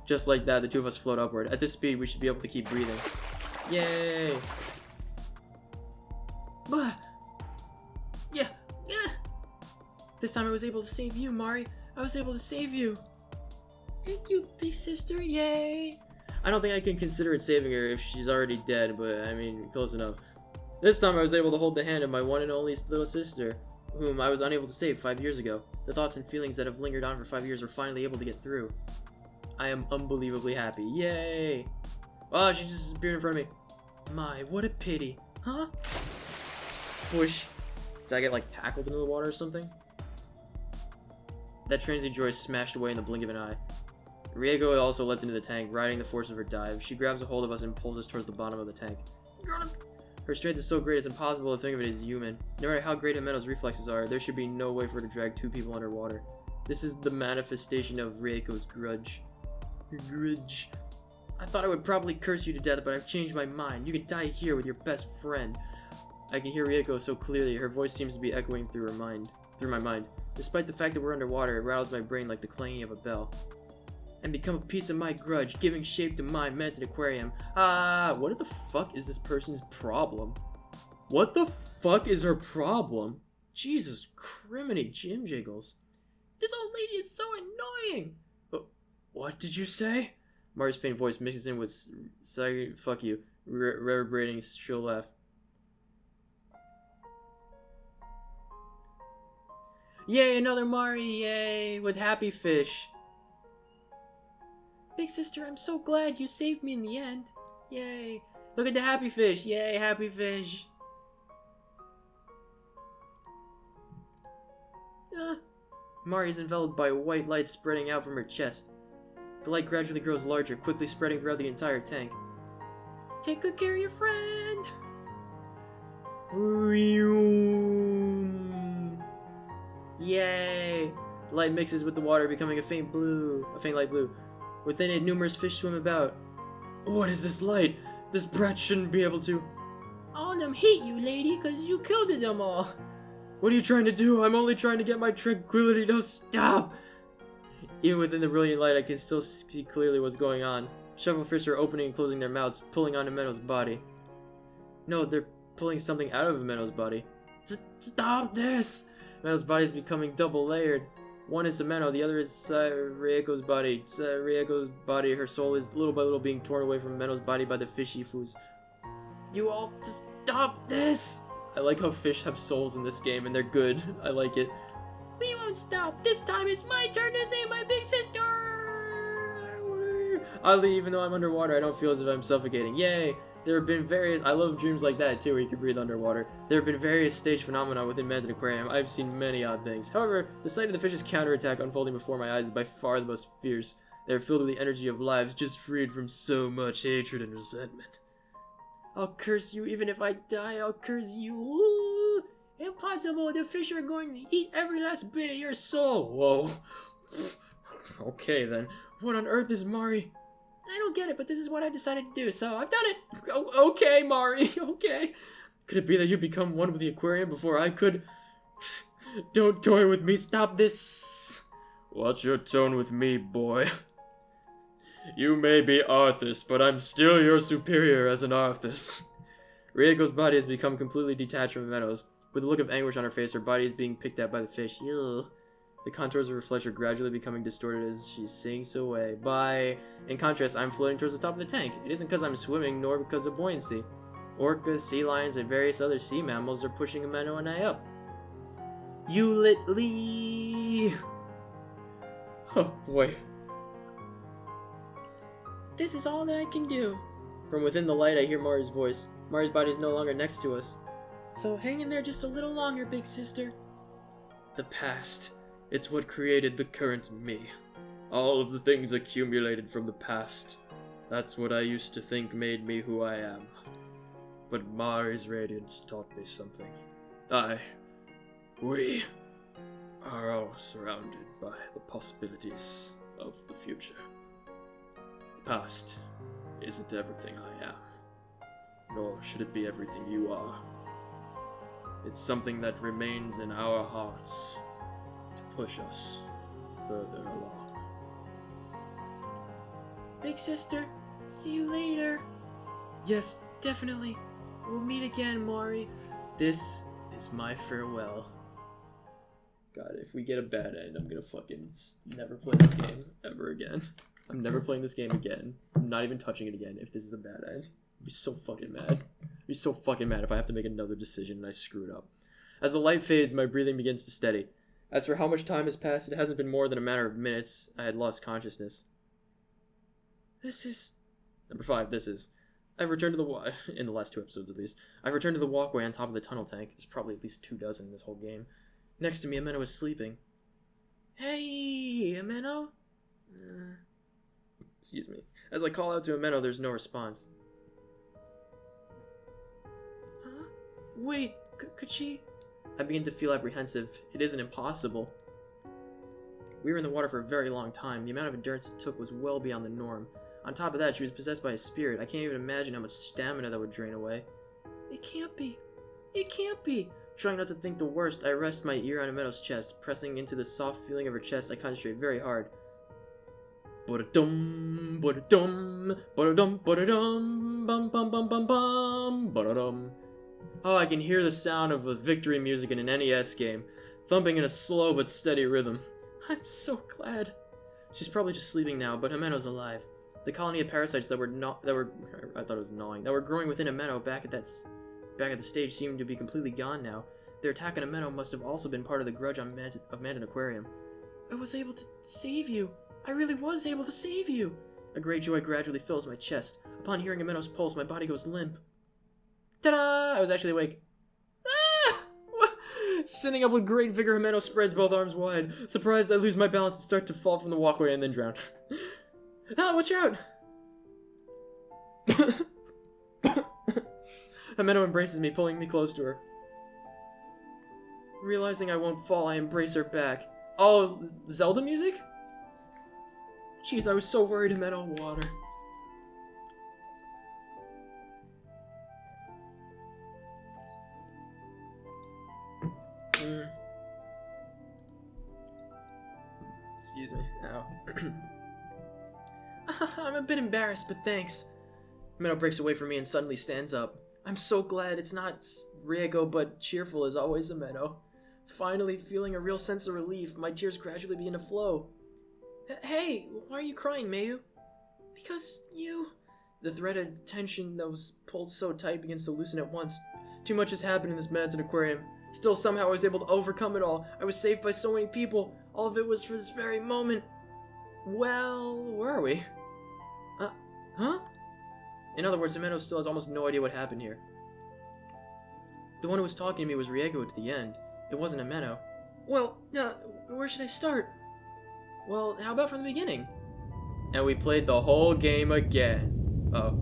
Just like that, the two of us float upward. At this speed, we should be able to keep breathing. Yay! Yeah! This time I was able to save you, Mari. I was able to save you. Thank you, big sister. Yay! I don't think I can consider it saving her if she's already dead, but I mean, close enough. This time I was able to hold the hand of my one and only little sister, whom I was unable to save 5 years ago. The thoughts and feelings that have lingered on for 5 years were finally able to get through. I am unbelievably happy. Yay! Oh, she just disappeared in front of me. My, what a pity. Huh? Whoosh. Did I get, like, tackled into the water or something? That transient joy smashed away in the blink of an eye. Rieko also leapt into the tank, riding the force of her dive. She grabs a hold of us and pulls us towards the bottom of the tank. Her strength is so great it's impossible to think of it as human. No matter how great Himeno's reflexes are, there should be no way for her to drag two people underwater. This is the manifestation of Rieko's grudge. Grudge. I thought I would probably curse you to death, but I've changed my mind. You can die here with your best friend. I can hear Rieko so clearly. Her voice seems to be echoing through my mind. Despite the fact that we're underwater, it rattles my brain like the clanging of a bell. And become a piece of my grudge, giving shape to my mental aquarium. What the fuck is this person's problem? What the fuck is her problem? Jesus criminy Jim Jiggles. This old lady is so annoying! What did you say? Mari's faint voice mixes in with fuck you, reverberating shrill laugh. Yay, another Mari, yay, with happy fish. Big sister, I'm so glad you saved me in the end. Yay. Look at the happy fish. Yay, happy fish. Mari is enveloped by a white light spreading out from her chest. The light gradually grows larger, quickly spreading throughout the entire tank. Take good care of your friend. Yay. The light mixes with the water, becoming a faint light blue. Within it, numerous fish swim about. What is this light? This brat shouldn't be able to. All of them hate you, lady, because you killed them all. What are you trying to do? I'm only trying to get my tranquility. No, stop! Even within the brilliant light, I can still see clearly what's going on. Several fish are opening and closing their mouths, pulling onto Menno's body. No, they're pulling something out of Menno's body. Stop this! Menno's body is becoming double-layered. One is Menno, the other is Rieko's body. Rieko's body, her soul is little by little being torn away from Menno's body by the fish ifus. You all stop this! I like how fish have souls in this game and they're good. I like it. We won't stop. This time it's my turn to save my big sister! Oddly, even though I'm underwater, I don't feel as if I'm suffocating. Yay! There have been I love dreams like that too, where you can breathe underwater. There have been various stage phenomena within Man's Aquarium. I've seen many odd things. However, the sight of the fish's counterattack unfolding before my eyes is by far the most fierce. They are filled with the energy of lives just freed from so much hatred and resentment. I'll curse you even if I die, I'll curse you. Ooh, impossible, the fish are going to eat every last bit of your soul. Whoa. Okay then, what on earth is Mari? I don't get it, but this is what I decided to do, so I've done it! Okay, Mari, okay. Could it be that you become one with the aquarium before I could? Don't toy with me, stop this! Watch your tone with me, boy. You may be Arthas, but I'm still your superior as an Arthas. Rieko's body has become completely detached from Menno's. With a look of anguish on her face, her body is being picked at by the fish. Ew. The contours of her flesh are gradually becoming distorted as she sinks away. Bye. In contrast, I'm floating towards the top of the tank. It isn't because I'm swimming, nor because of buoyancy. Orcas, sea lions, and various other sea mammals are pushing Menno and I up. Lee! Oh boy. This is all that I can do. From within the light, I hear Mari's voice. Mari's body is no longer next to us. So hang in there just a little longer, big sister. The past. It's what created the current me. All of the things accumulated from the past. That's what I used to think made me who I am. But Mari's radiance taught me something. We are all surrounded by the possibilities of the future. The past isn't everything I am, nor should it be everything you are. It's something that remains in our hearts to push us further along. Big sister, see you later. Yes, definitely. We'll meet again, Mari. This is my farewell. God, if we get a bad end, I'm gonna fucking never play this game ever again. I'm never playing this game again. I'm not even touching it again if this is a bad end. I'd be so fucking mad. I'd be so fucking mad if I have to make another decision and I screw it up. As the light fades, my breathing begins to steady. As for how much time has passed, it hasn't been more than a matter of minutes. I had lost consciousness. Number 5, I've returned to the in the last 2 episodes at least. I've returned to the walkway on top of the tunnel tank. There's probably at least 2 dozen in this whole game. Next to me, Ameno is sleeping. Hey, Ameno? Excuse me. As I call out to Ameno, there's no response. Huh? Wait, could she? I begin to feel apprehensive. It isn't impossible. We were in the water for a very long time. The amount of endurance it took was well beyond the norm. On top of that, she was possessed by a spirit. I can't even imagine how much stamina that would drain away. It can't be. It can't be! Trying not to think the worst, I rest my ear on Ameno's chest. Pressing into the soft feeling of her chest, I concentrate very hard. Ba-da-dum, ba-da-dum, ba-da-dum, ba-da-dum, bum bum bum bum bum, ba-da-dum. Oh, I can hear the sound of the victory music in an NES game, thumping in a slow but steady rhythm. I'm so glad. She's probably just sleeping now, but Ameno's alive. The colony of parasites that were growing within Ameno back at the stage seemed to be completely gone now. Their attack on Ameno must have also been part of the grudge of Mandan Aquarium. I was able to save you. I really was able to save you. A great joy gradually fills my chest. Upon hearing Ameno's pulse, my body goes limp. Ta-da! I was actually awake. Ah! Sitting up with great vigor, Ameno spreads both arms wide. Surprised, I lose my balance and start to fall from the walkway and then drown. Ah, watch out! Ameno embraces me, pulling me close to her. Realizing I won't fall, I embrace her back. Oh, Zelda music? Jeez, I was so worried. Ameno, water. Excuse me. Ow. I'm a bit embarrassed, but thanks. Ameno breaks away from me and suddenly stands up. I'm so glad it's not Rieko, but cheerful as always, Ameno. Finally feeling a real sense of relief, my tears gradually begin to flow. Hey, why are you crying, Mayu? Because you... The thread of tension that was pulled so tight begins to loosen at once. Too much has happened in this Mandan Aquarium. Still, somehow I was able to overcome it all. I was saved by so many people. All of it was for this very moment. Well, where are we? Huh? In other words, Ameno still has almost no idea what happened here. The one who was talking to me was Rieko at the end. It wasn't Ameno. Well, where should I start? Well, how about from the beginning? And we played the whole game again. Oh.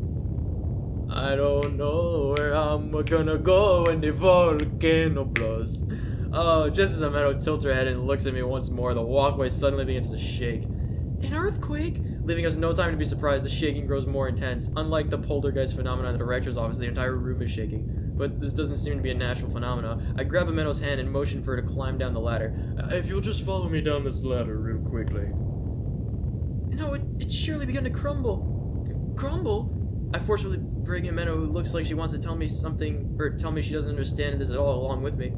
I don't know where I'm gonna go when the volcano blows. Oh, just as Ameno tilts her head and looks at me once more, the walkway suddenly begins to shake. An earthquake? Leaving us no time to be surprised, the shaking grows more intense. Unlike the poltergeist phenomenon at the director's office, the entire room is shaking. But this doesn't seem to be a natural phenomenon. I grab Ameno's hand and motion for her to climb down the ladder. If you'll just follow me down this ladder real quickly. No, it's surely begun to crumble. Crumble? I forcefully bring Ameno, who looks like she wants to tell me something, or tell me she doesn't understand this at all, along with me.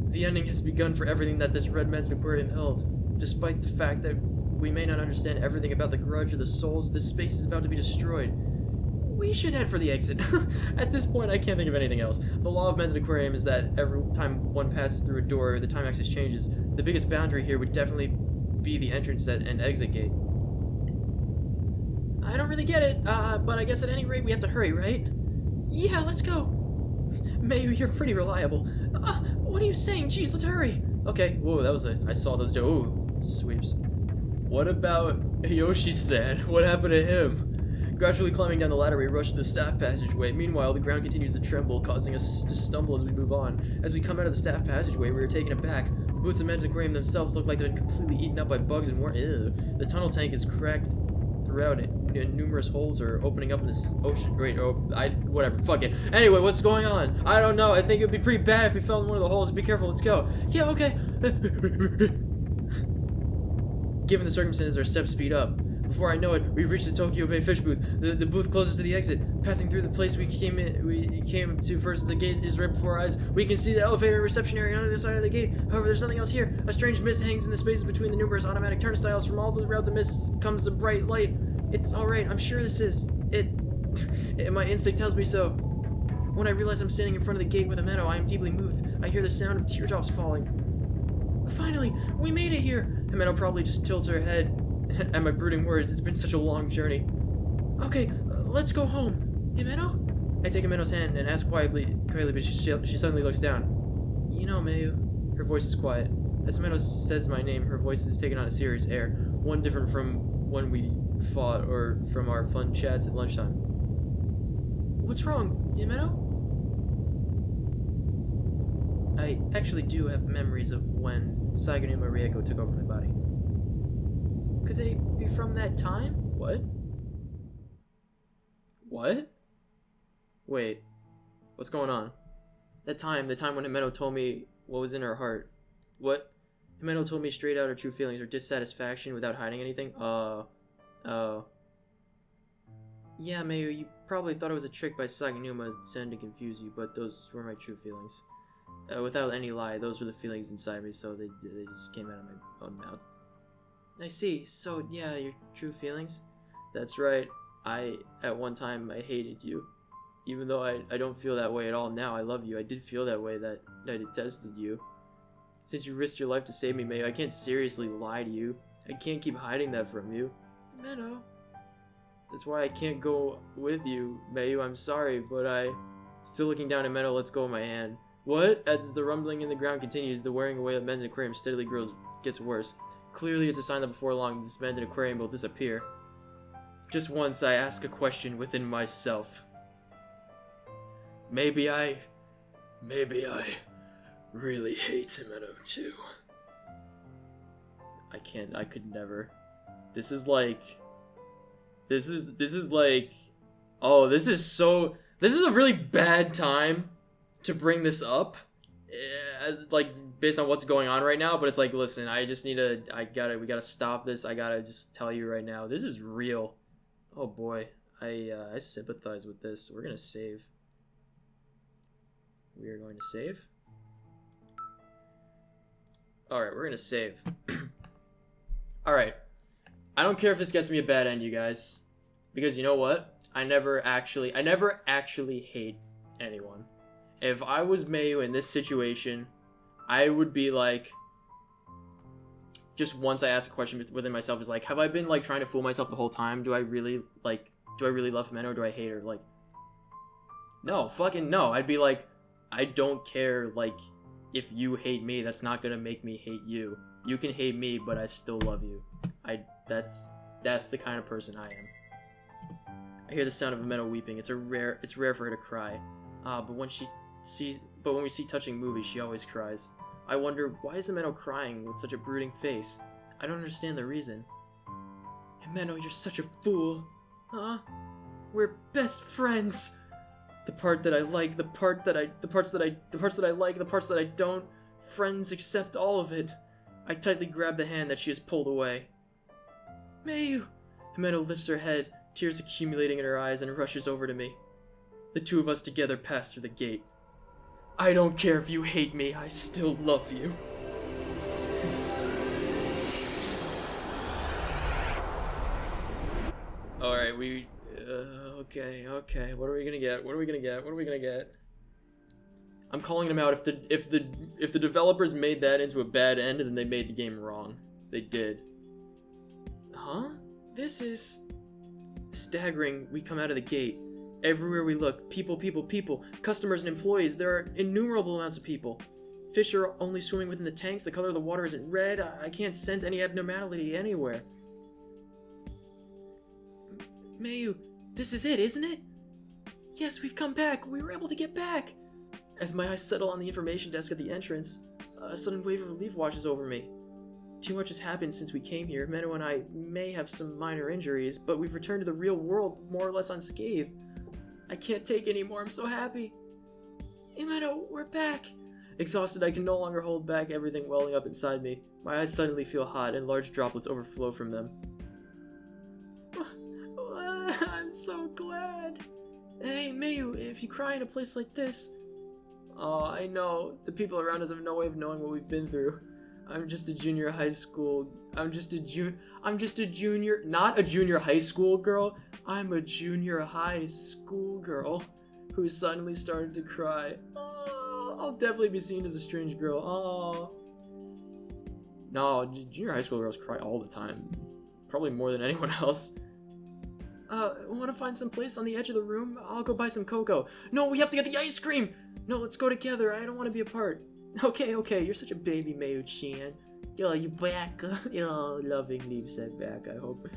The ending has begun for everything that this red Mandan Aquarium held. Despite the fact that we may not understand everything about the grudge or the souls, this space is about to be destroyed. We should head for the exit. At this point, I can't think of anything else. The law of Mandan Aquarium is that every time one passes through a door, the time axis changes. The biggest boundary here would definitely be the entrance and exit gate. I don't really get it, but I guess at any rate we have to hurry, right? Yeah, let's go. Mayu, you're pretty reliable. What are you saying? Jeez, let's hurry. Okay, whoa, that was it. I saw those. Ooh, sweeps. What about Yoshi-san? What happened to him? Gradually climbing down the ladder, we rush to the staff passageway. Meanwhile, the ground continues to tremble, causing us to stumble as we move on. As we come out of the staff passageway, we are taken aback. The boots of Mandan Aquarium themselves look like they've been completely eaten up by bugs and more. Ew. The tunnel tank is cracked throughout it. Numerous holes are opening up in this ocean. Wait, whatever. Fuck it. Anyway, what's going on? I don't know. I think it'd be pretty bad if we fell in one of the holes. Be careful. Let's go. Yeah, okay. Given the circumstances, our steps speed up. Before I know it, we've reached the Tokyo Bay fish booth. The booth closes to the exit. Passing through the place we came to first as the gate is right before our eyes. We can see the elevator reception area on the other side of the gate. However, there's nothing else here. A strange mist hangs in the spaces between the numerous automatic turnstiles. From all around the mist comes a bright light. It's alright, I'm sure this is it. My instinct tells me so. When I realize I'm standing in front of the gate with Ameno, I am deeply moved. I hear the sound of teardrops falling. Finally, we made it here! Ameno probably just tilts her head at my brooding words. It's been such a long journey. Okay, let's go home. Ameno? I take Ameno's hand and ask quietly, but she suddenly looks down. You know, Mayu. Her voice is quiet. As Ameno says my name, her voice is taken on a serious air, one different from when we fought or from our fun chats at lunchtime. What's wrong, Ameno? I actually do have memories of when Saganuma Rieko took over my body. Could they be from that time? What? What? Wait. What's going on? the time when Himeno told me what was in her heart. What? Himeno told me straight out her true feelings, her dissatisfaction without hiding anything. Yeah, Mayu, you probably thought it was a trick by Saganuma sent to confuse you, but those were my true feelings. Without any lie, those were the feelings inside me, so they just came out of my own mouth. I see. So, yeah, your true feelings? That's right. At one time, I hated you. Even though I don't feel that way at all now, I love you. I did feel that way, that I detested you. Since you risked your life to save me, Mayu, I can't seriously lie to you. I can't keep hiding that from you. Himeno. That's why I can't go with you, Mayu. I'm sorry, but still looking down at Himeno lets go of my hand. What? As the rumbling in the ground continues, the wearing away of men's aquarium steadily gets worse. Clearly, it's a sign that before long, this men's aquarium will disappear. Just once, I ask a question within myself. Maybe I really hate Himeno too. I could never. This is like, oh, this is a really bad time to bring this up, as like based on what's going on right now. But it's like, listen, we gotta stop this. I gotta just tell you right now, this is real. Oh boy, I sympathize with this. We're gonna save. We are going to save. All right, we're gonna save. All right. I don't care if this gets me a bad end, you guys, because you know what? I never actually hate anyone. If I was Mayu in this situation, I would be like, just once I ask a question within myself, is like, have I been like trying to fool myself the whole time? Do I really love Himeno, or do I hate her? Like, no, fucking no. I'd be like, I don't care. Like, if you hate me, that's not gonna make me hate you. You can hate me, but I still love you. That's the kind of person I am. I hear the sound of Himeno weeping. It's rare for her to cry. But when we see touching movies, she always cries. I wonder, why is Himeno crying with such a brooding face? I don't understand the reason. Himeno, you're such a fool. Huh? We're best friends. The part that I like, the parts that I like, the parts that I don't. Friends accept all of it. I tightly grab the hand that she has pulled away. Mayu! Himeno lifts her head, tears accumulating in her eyes, and rushes over to me. The two of us together pass through the gate. I don't care if you hate me, I still love you. Alright, okay. What are we gonna get? I'm calling them out. If the developers made that into a bad end, then they made the game wrong. They did. Huh? This is staggering. We come out of the gate. Everywhere we look, people, customers and employees. There are innumerable amounts of people. Fish are only swimming within the tanks. The color of the water isn't red. I can't sense any abnormality anywhere. Mayu, this is it, isn't it? Yes, we've come back. We were able to get back. As my eyes settle on the information desk at the entrance, a sudden wave of relief washes over me. Too much has happened since we came here. Himeno and I may have some minor injuries, but we've returned to the real world more or less unscathed. I can't take anymore. I'm so happy. Himeno, we're back. Exhausted, I can no longer hold back everything welling up inside me. My eyes suddenly feel hot, and large droplets overflow from them. I'm so glad. Hey, Mayu, if you cry in a place like this... Oh, I know. The people around us have no way of knowing what we've been through. I'm just a junior high school... I'm just a junior... Not a junior high school girl. I'm a junior high school girl who suddenly started to cry. Oh, I'll definitely be seen as a strange girl. Oh. No, junior high school girls cry all the time. Probably more than anyone else. Want to find some place on the edge of the room? I'll go buy some cocoa. No, we have to get the ice cream! No, let's go together. I don't want to be apart. Okay, you're such a baby, Mayu-chan. Yo, you back? Yo, lovingly said back, I hope.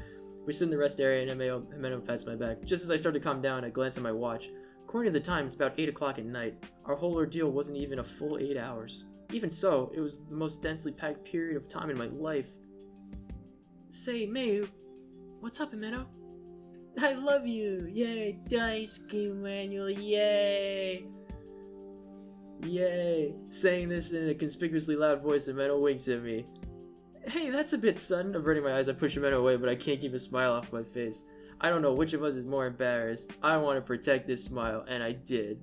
We sit in the rest area and Himeno pats my back. Just as I start to calm down, I glance at my watch. According to the time, it's about 8 o'clock at night. Our whole ordeal wasn't even a full 8 hours. Even so, it was the most densely packed period of time in my life. Say, Mayu, what's up, Himeno? I love you! Yay! Ice cream manual! Yay! Yay! Saying this in a conspicuously loud voice, and Meadow winks at me. Hey, that's a bit sudden. Averting my eyes, I push Meadow away, but I can't keep a smile off my face. I don't know which of us is more embarrassed. I want to protect this smile, and I did.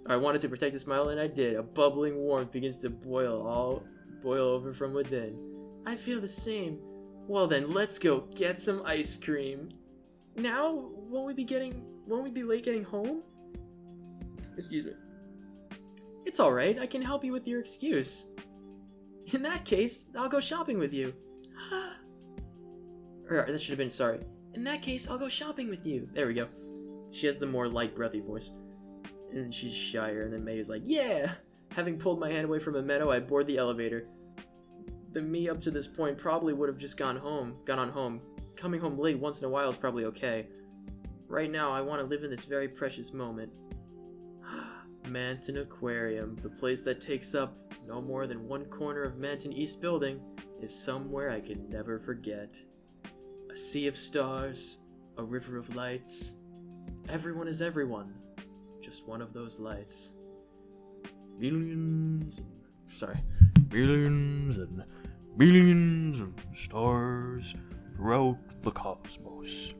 I wanted to protect the smile, and I did. A bubbling warmth begins to boil over from within. I feel the same. Well then, let's go get some ice cream. Now? Won't we be late getting home? Excuse me. It's alright, I can help you with your excuse. In that case, I'll go shopping with you. Or, that should have been, sorry. In that case, I'll go shopping with you. There we go. She has the more light, breathy voice. And she's shyer, and then May's like, yeah! Having pulled my hand away from a Meadow, I board the elevator. The me up to this point probably would have just gone on home. Coming home late once in a while is probably okay. Right now, I want to live in this very precious moment. Manton Aquarium, the place that takes up no more than one corner of Manton East Building, is somewhere I can never forget. A sea of stars, a river of lights. Everyone is everyone. Just one of those lights. Billions and billions of stars throughout the cosmos.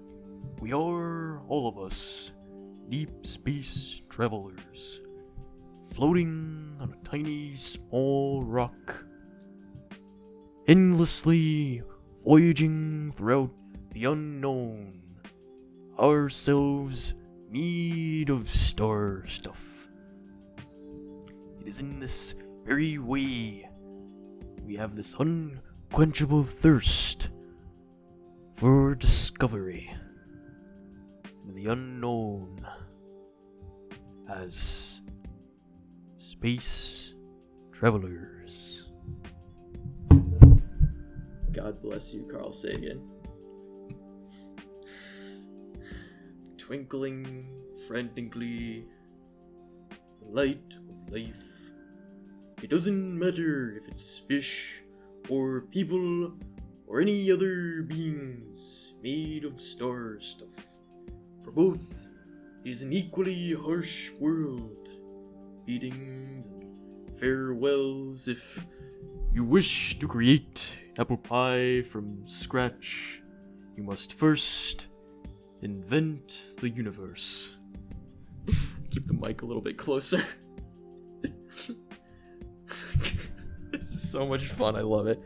We are, all of us, deep space travelers, floating on a tiny, small rock, endlessly voyaging throughout the unknown, ourselves made of star stuff. It is in this very way we have this unquenchable thirst for discovery in the unknown as space travelers. God bless you, Carl Sagan. Twinkling frantically, the light of life. It doesn't matter if it's fish, or people, or any other beings made of star stuff. For both, it is an equally harsh world. Beatings and farewells. If you wish to create apple pie from scratch, you must first invent the universe. Keep the mic a little bit closer. It's so much fun, I love it.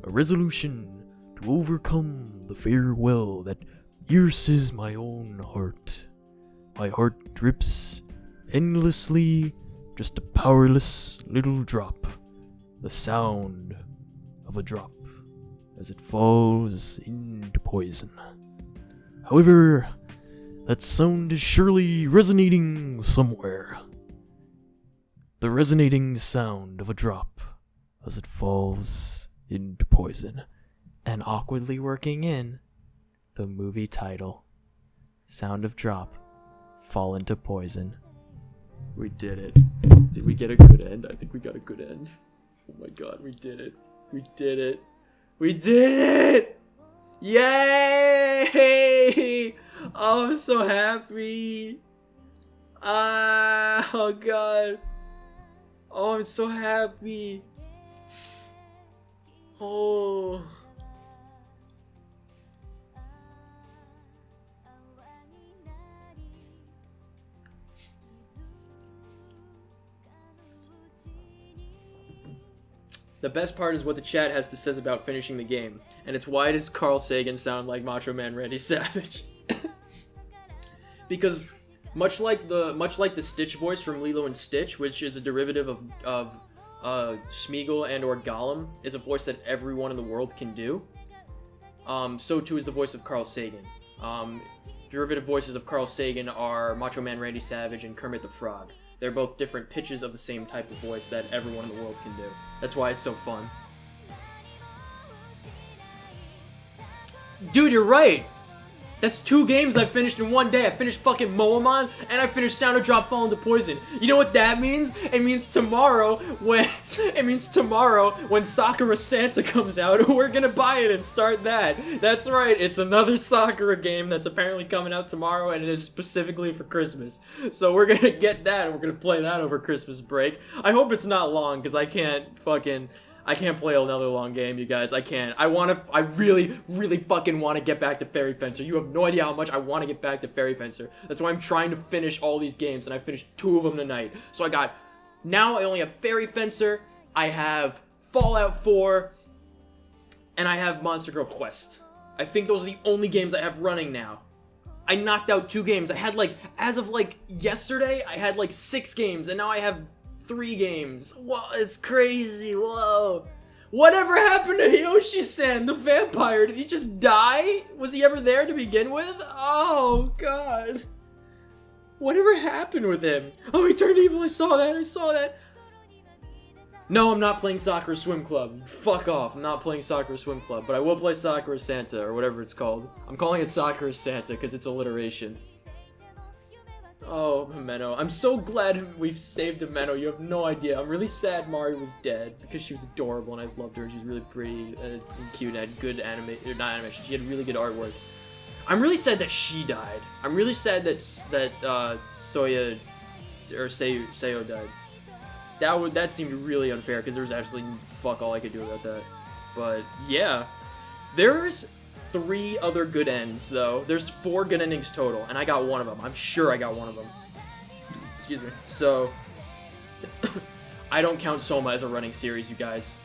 A resolution to overcome the farewell that pierces my own heart. My heart drips endlessly, just a powerless little drop. The sound of a drop as it falls into poison. However, that sound is surely resonating somewhere. The resonating sound of a drop as it falls into poison. And awkwardly working in the movie title. Sound of drop, fall into poison. We did it. Did we get a good end? I think we got a good end. Oh my god, we did it. We did it. We did it! Yay! Oh, I'm so happy. Oh god. Oh, I'm so happy. Oh. The best part is what the chat has to say about finishing the game, and it's why does Carl Sagan sound like Macho Man Randy Savage? Because much like the Stitch voice from Lilo and Stitch, which is a derivative of Smeagol and or Gollum, is a voice that everyone in the world can do. So too is the voice of Carl Sagan. Derivative voices of Carl Sagan are Macho Man Randy Savage and Kermit the Frog. They're both different pitches of the same type of voice that everyone in the world can do. That's why it's so fun. Dude, you're right! That's 2 games I finished in one day. I finished fucking Moamon, and I finished Sound of Drop Fall into Poison. You know what that means? It means tomorrow when Sakura Santa comes out, we're gonna buy it and start that. That's right, it's another Sakura game that's apparently coming out tomorrow, and it is specifically for Christmas. So we're gonna get that, and we're gonna play that over Christmas break. I hope it's not long, because I can't play another long game, you guys. I can't. I really, really fucking want to get back to Fairy Fencer. You have no idea how much I want to get back to Fairy Fencer. That's why I'm trying to finish all these games, and I finished 2 of them tonight. So now I only have Fairy Fencer, I have Fallout 4, and I have Monster Girl Quest. I think those are the only games I have running now. I knocked out 2 games. I had as of yesterday, I had 6 games, and now I have 3 games. Whoa, it's crazy. Whoa. Whatever happened to Yoshi-san, the vampire? Did he just die? Was he ever there to begin with? Oh, God. Whatever happened with him? Oh, he turned evil. I saw that. No, I'm not playing Sakura Swim Club. Fuck off. I'm not playing Sakura Swim Club, but I will play Sakura Santa, or whatever it's called. I'm calling it Sakura Santa because it's alliteration. Oh, Himeno. I'm so glad we've saved Himeno. You have no idea. I'm really sad Mari was dead because she was adorable and I loved her. She was really pretty and cute and had good not animation. She had really good artwork. I'm really sad that she died. I'm really sad that Soya or Seo died. That seemed really unfair because there was absolutely fuck all I could do about that. But yeah, there's 3 other good ends, though. There's 4 good endings total, and I got 1 of them. I'm sure I got 1 of them. Excuse me. So, I don't count Soma as a running series, you guys.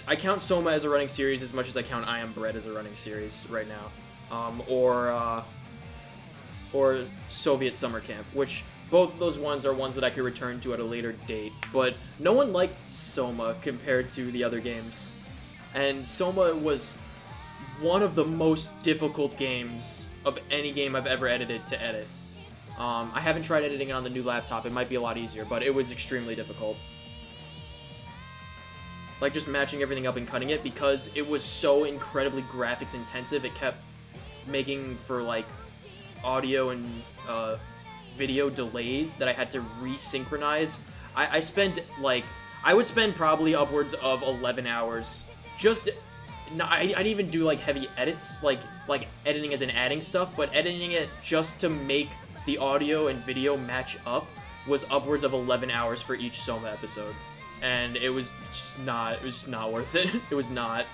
I count Soma as a running series as much as I count I Am Bread as a running series right now. Or Soviet Summer Camp, which both of those ones are ones that I could return to at a later date. But no one liked Soma compared to the other games. And Soma was one of the most difficult games of any game I've ever edited to edit. I haven't tried editing it on the new laptop. It might be a lot easier, but it was extremely difficult. Just matching everything up and cutting it, because it was so incredibly graphics intensive, it kept making for, audio and, video delays that I had to resynchronize. I spent, I would spend probably upwards of 11 hours just... No, I didn't even do heavy edits, like editing as in adding stuff, but editing it just to make the audio and video match up was upwards of 11 hours for each Soma episode. And it was just not worth it. It was not.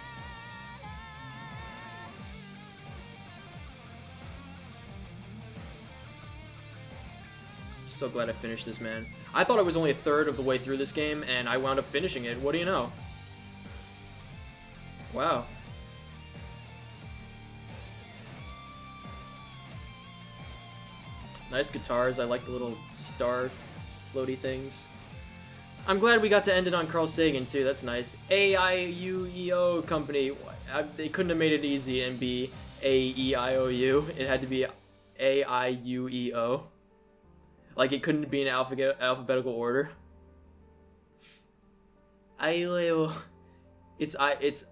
So glad I finished this, man. I thought I was only a third of the way through this game, and I wound up finishing it. What do you know? Wow. Nice guitars. I like the little star floaty things. I'm glad we got to end it on Carl Sagan, too. That's nice. A-I-U-E-O company. They couldn't have made it easy and be A-E-I-O-U. It had to be A-I-U-E-O. It couldn't be in alphabetical order. I-U-E-O. It's I-U-E-O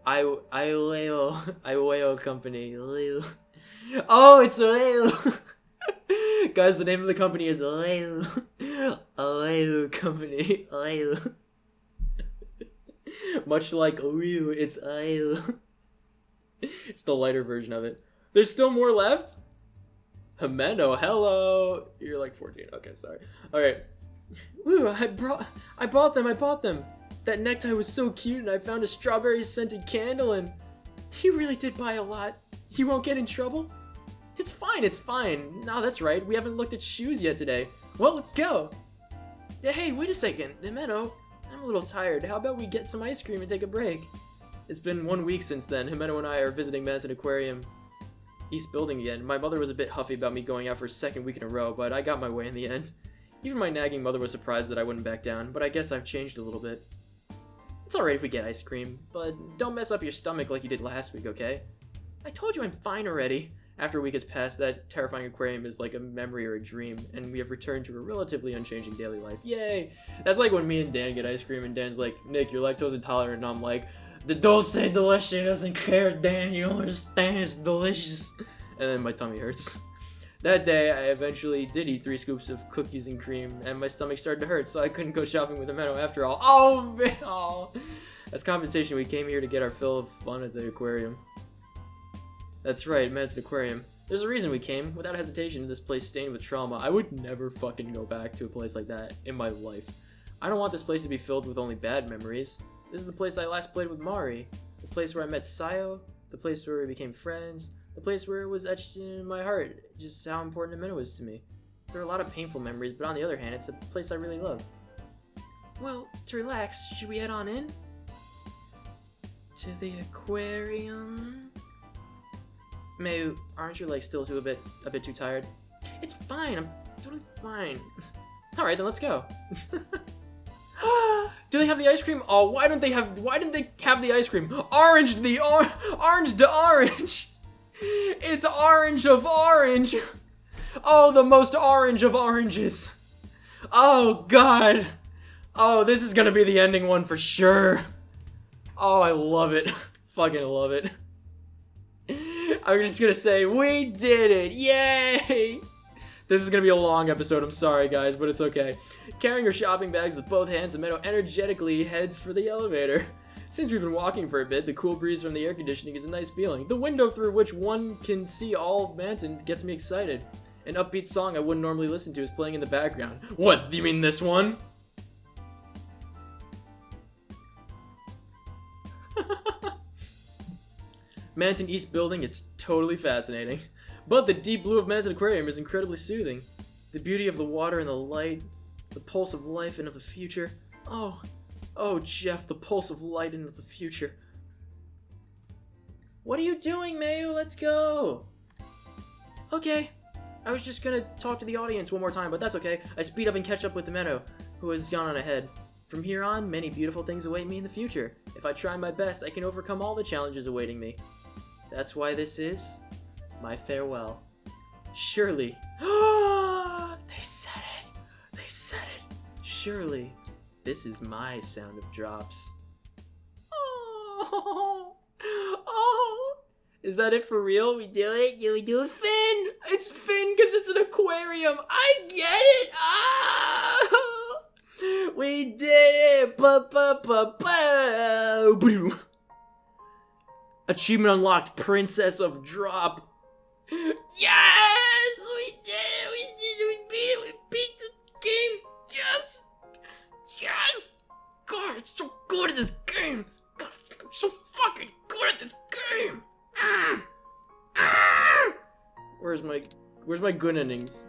company. Oh, it's Oeo. Guys, the name of the company is Oeo. Oeo company. Oeo. Much like Oreo, it's Oeo. It's the lighter version of it. There's still more left? Himeno, hello. You're 14. Okay, sorry. Alright. Woo, I bought them. That necktie was so cute, and I found a strawberry-scented candle, and he really did buy a lot. He won't get in trouble? It's fine. No, that's right. We haven't looked at shoes yet today. Well, let's go. Hey, wait a second. Himeno, I'm a little tired. How about we get some ice cream and take a break? It's been 1 week since then. Himeno and I are visiting Manson Aquarium East Building again. My mother was a bit huffy about me going out for a 2nd week in a row, but I got my way in the end. Even my nagging mother was surprised that I wouldn't back down, but I guess I've changed a little bit. It's alright if we get ice cream, but don't mess up your stomach like you did last week, okay? I told you I'm fine already. After a week has passed, that terrifying aquarium is like a memory or a dream, and we have returned to a relatively unchanging daily life. Yay! That's like when me and Dan get ice cream, and Dan's like, Nick, you're lactose intolerant, and I'm like, the dulce delicious doesn't care, Dan, you don't understand, it's delicious. and then my tummy hurts. That day, I eventually did eat 3 scoops of cookies and cream, and my stomach started to hurt, so I couldn't go shopping with the Meadow after all. Oh, man! Oh. As compensation, we came here to get our fill of fun at the aquarium. That's right, man, it's an aquarium. There's a reason we came. Without hesitation, this place stained with trauma. I would never fucking go back to a place like that in my life. I don't want this place to be filled with only bad memories. This is the place I last played with Mari. The place where I met Sayo. The place where we became friends. The place where it was etched in my heart, just how important Ameno is to me. There are a lot of painful memories, but on the other hand, it's a place I really love. Well, to relax, should we head on in? To the aquarium? Mayu, aren't your legs still a bit too tired? It's fine, I'm totally fine. Alright, then let's go. Do they have the ice cream? Oh, why didn't they have the ice cream? Orange to orange! It's orange of orange! Oh, the most orange of oranges! Oh, God! Oh, this is gonna be the ending one for sure! Oh, I love it. Fucking love it. I'm just gonna say, we did it! Yay! This is gonna be a long episode, I'm sorry guys, but it's okay. Carrying her shopping bags with both hands, Ameno energetically heads for the elevator. Since we've been walking for a bit, the cool breeze from the air conditioning is a nice feeling. The window through which one can see all of Manton gets me excited. An upbeat song I wouldn't normally listen to is playing in the background. What, you mean this one? Manton East Building, it's totally fascinating. But the deep blue of Manton Aquarium is incredibly soothing. The beauty of the water and the light, the pulse of life into the future. Oh, Jeff, the pulse of light into the future. What are you doing, Mayu? Let's go! Okay. I was just gonna talk to the audience one more time, but that's okay. I speed up and catch up with the Meadow, who has gone on ahead. From here on, many beautiful things await me in the future. If I try my best, I can overcome all the challenges awaiting me. That's why this is my farewell. Surely. They said it! They said it! Surely. This is my sound of drops. Oh, is that it for real? We do it? We do it, Finn? It's Finn because it's an aquarium. I get it. We did it. Achievement unlocked, Princess of Drop. Yes, we did it. We beat it. We beat the game. Yes. Yes! God, it's so good at this game! God, I'm so fucking good at this game! Where's my good endings?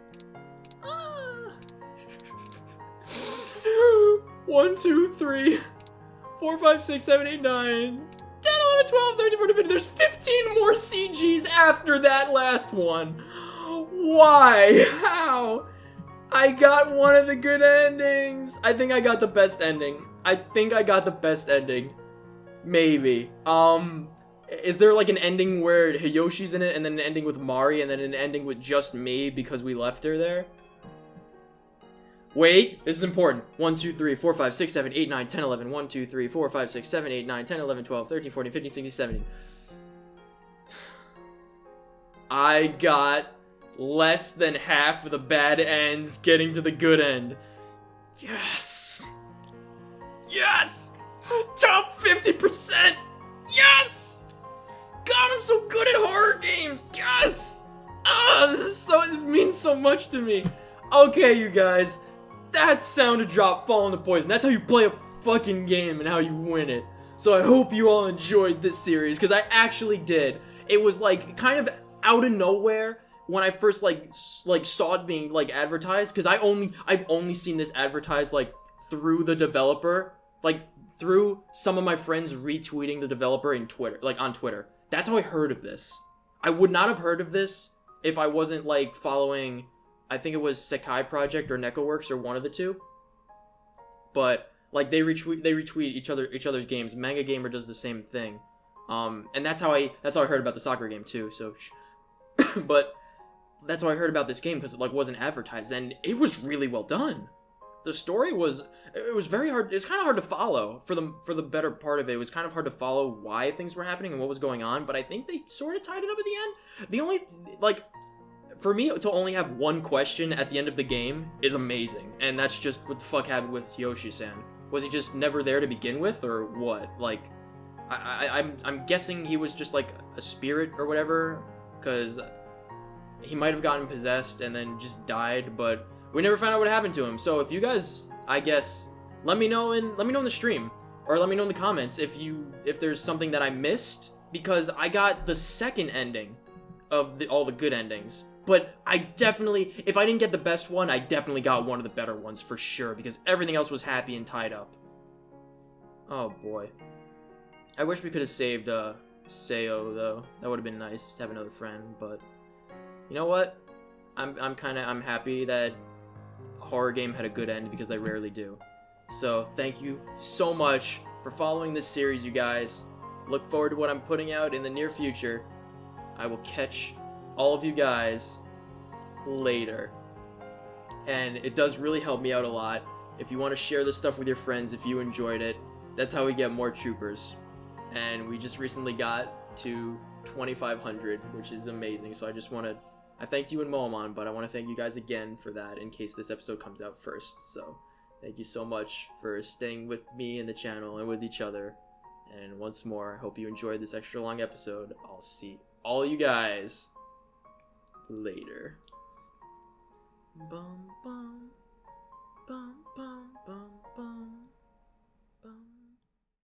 1, 2, 3, 4, 5, 6, 7, 8, 9, 10, 11, 12, 13, 14, 15. There's 15 more CGs after that last one. Why? How? I got one of the good endings. I think I got the best ending. Maybe. Is there like an ending where Hayoshi's in it and then an ending with Mari and then an ending with just me because we left her there? Wait, this is important. 1, 2, 3, 4, 5, 6, 7, 8, 9, 10, 11. 1, 2, 3, 4, 5, 6, 7, 8, 9, 10, 11, 12, 13, 14, 15, 16, 17. I got less than half of the bad ends getting to the good end. Yes! Yes! Top 50%! Yes! God, I'm so good at horror games! Yes! This means so much to me. Okay, you guys. That's Sound of Drop, Fall into Poison. That's how you play a fucking game and how you win it. So I hope you all enjoyed this series, because I actually did. It was like kind of out of nowhere when I first like saw it being like advertised, because I've only seen this advertised like through the developer, like through some of my friends retweeting the developer in Twitter, like on Twitter. That's how I heard of this. I would not have heard of this if I wasn't like following, I think it was Sekai Project or NekoWorks or one of the two. But like they retweet each other's games. Manga Gamer does the same thing. And that's how I heard about the soccer game too. So but that's how I heard about this game, because it like wasn't advertised and it was really well done. the story was, it was very hard. It's kind of hard to follow for the better part of it. It was kind of hard to follow why things were happening and what was going on, but I think they sort of tied it up at the end. The only, like, for me to only have one question at the end of the game is amazing, and that's just what the fuck happened with Yoshi-san. Was he just never there to begin with, or what? Like, I'm guessing he was just like a spirit or whatever, because he might have gotten possessed and then just died, but we never found out what happened to him. So if you guys, I guess, let me know in the stream, or let me know in the comments if there's something that I missed, because I got the second ending of all the good endings. But I definitely, if I didn't get the best one, I definitely got one of the better ones for sure, because everything else was happy and tied up. Oh boy. I wish we could have saved Seo though. That would have been nice to have another friend, but you know what? I'm happy that a horror game had a good end, because they rarely do. So thank you so much for following this series, you guys. Look forward to what I'm putting out in the near future. I will catch all of you guys later. And it does really help me out a lot if you want to share this stuff with your friends if you enjoyed it. That's how we get more troopers. And we just recently got to 2,500, which is amazing. So I thanked you and Momon, but I want to thank you guys again for that in case this episode comes out first. So thank you so much for staying with me and the channel and with each other. And once more, I hope you enjoyed this extra long episode. I'll see all you guys later. Bum, bum, bum.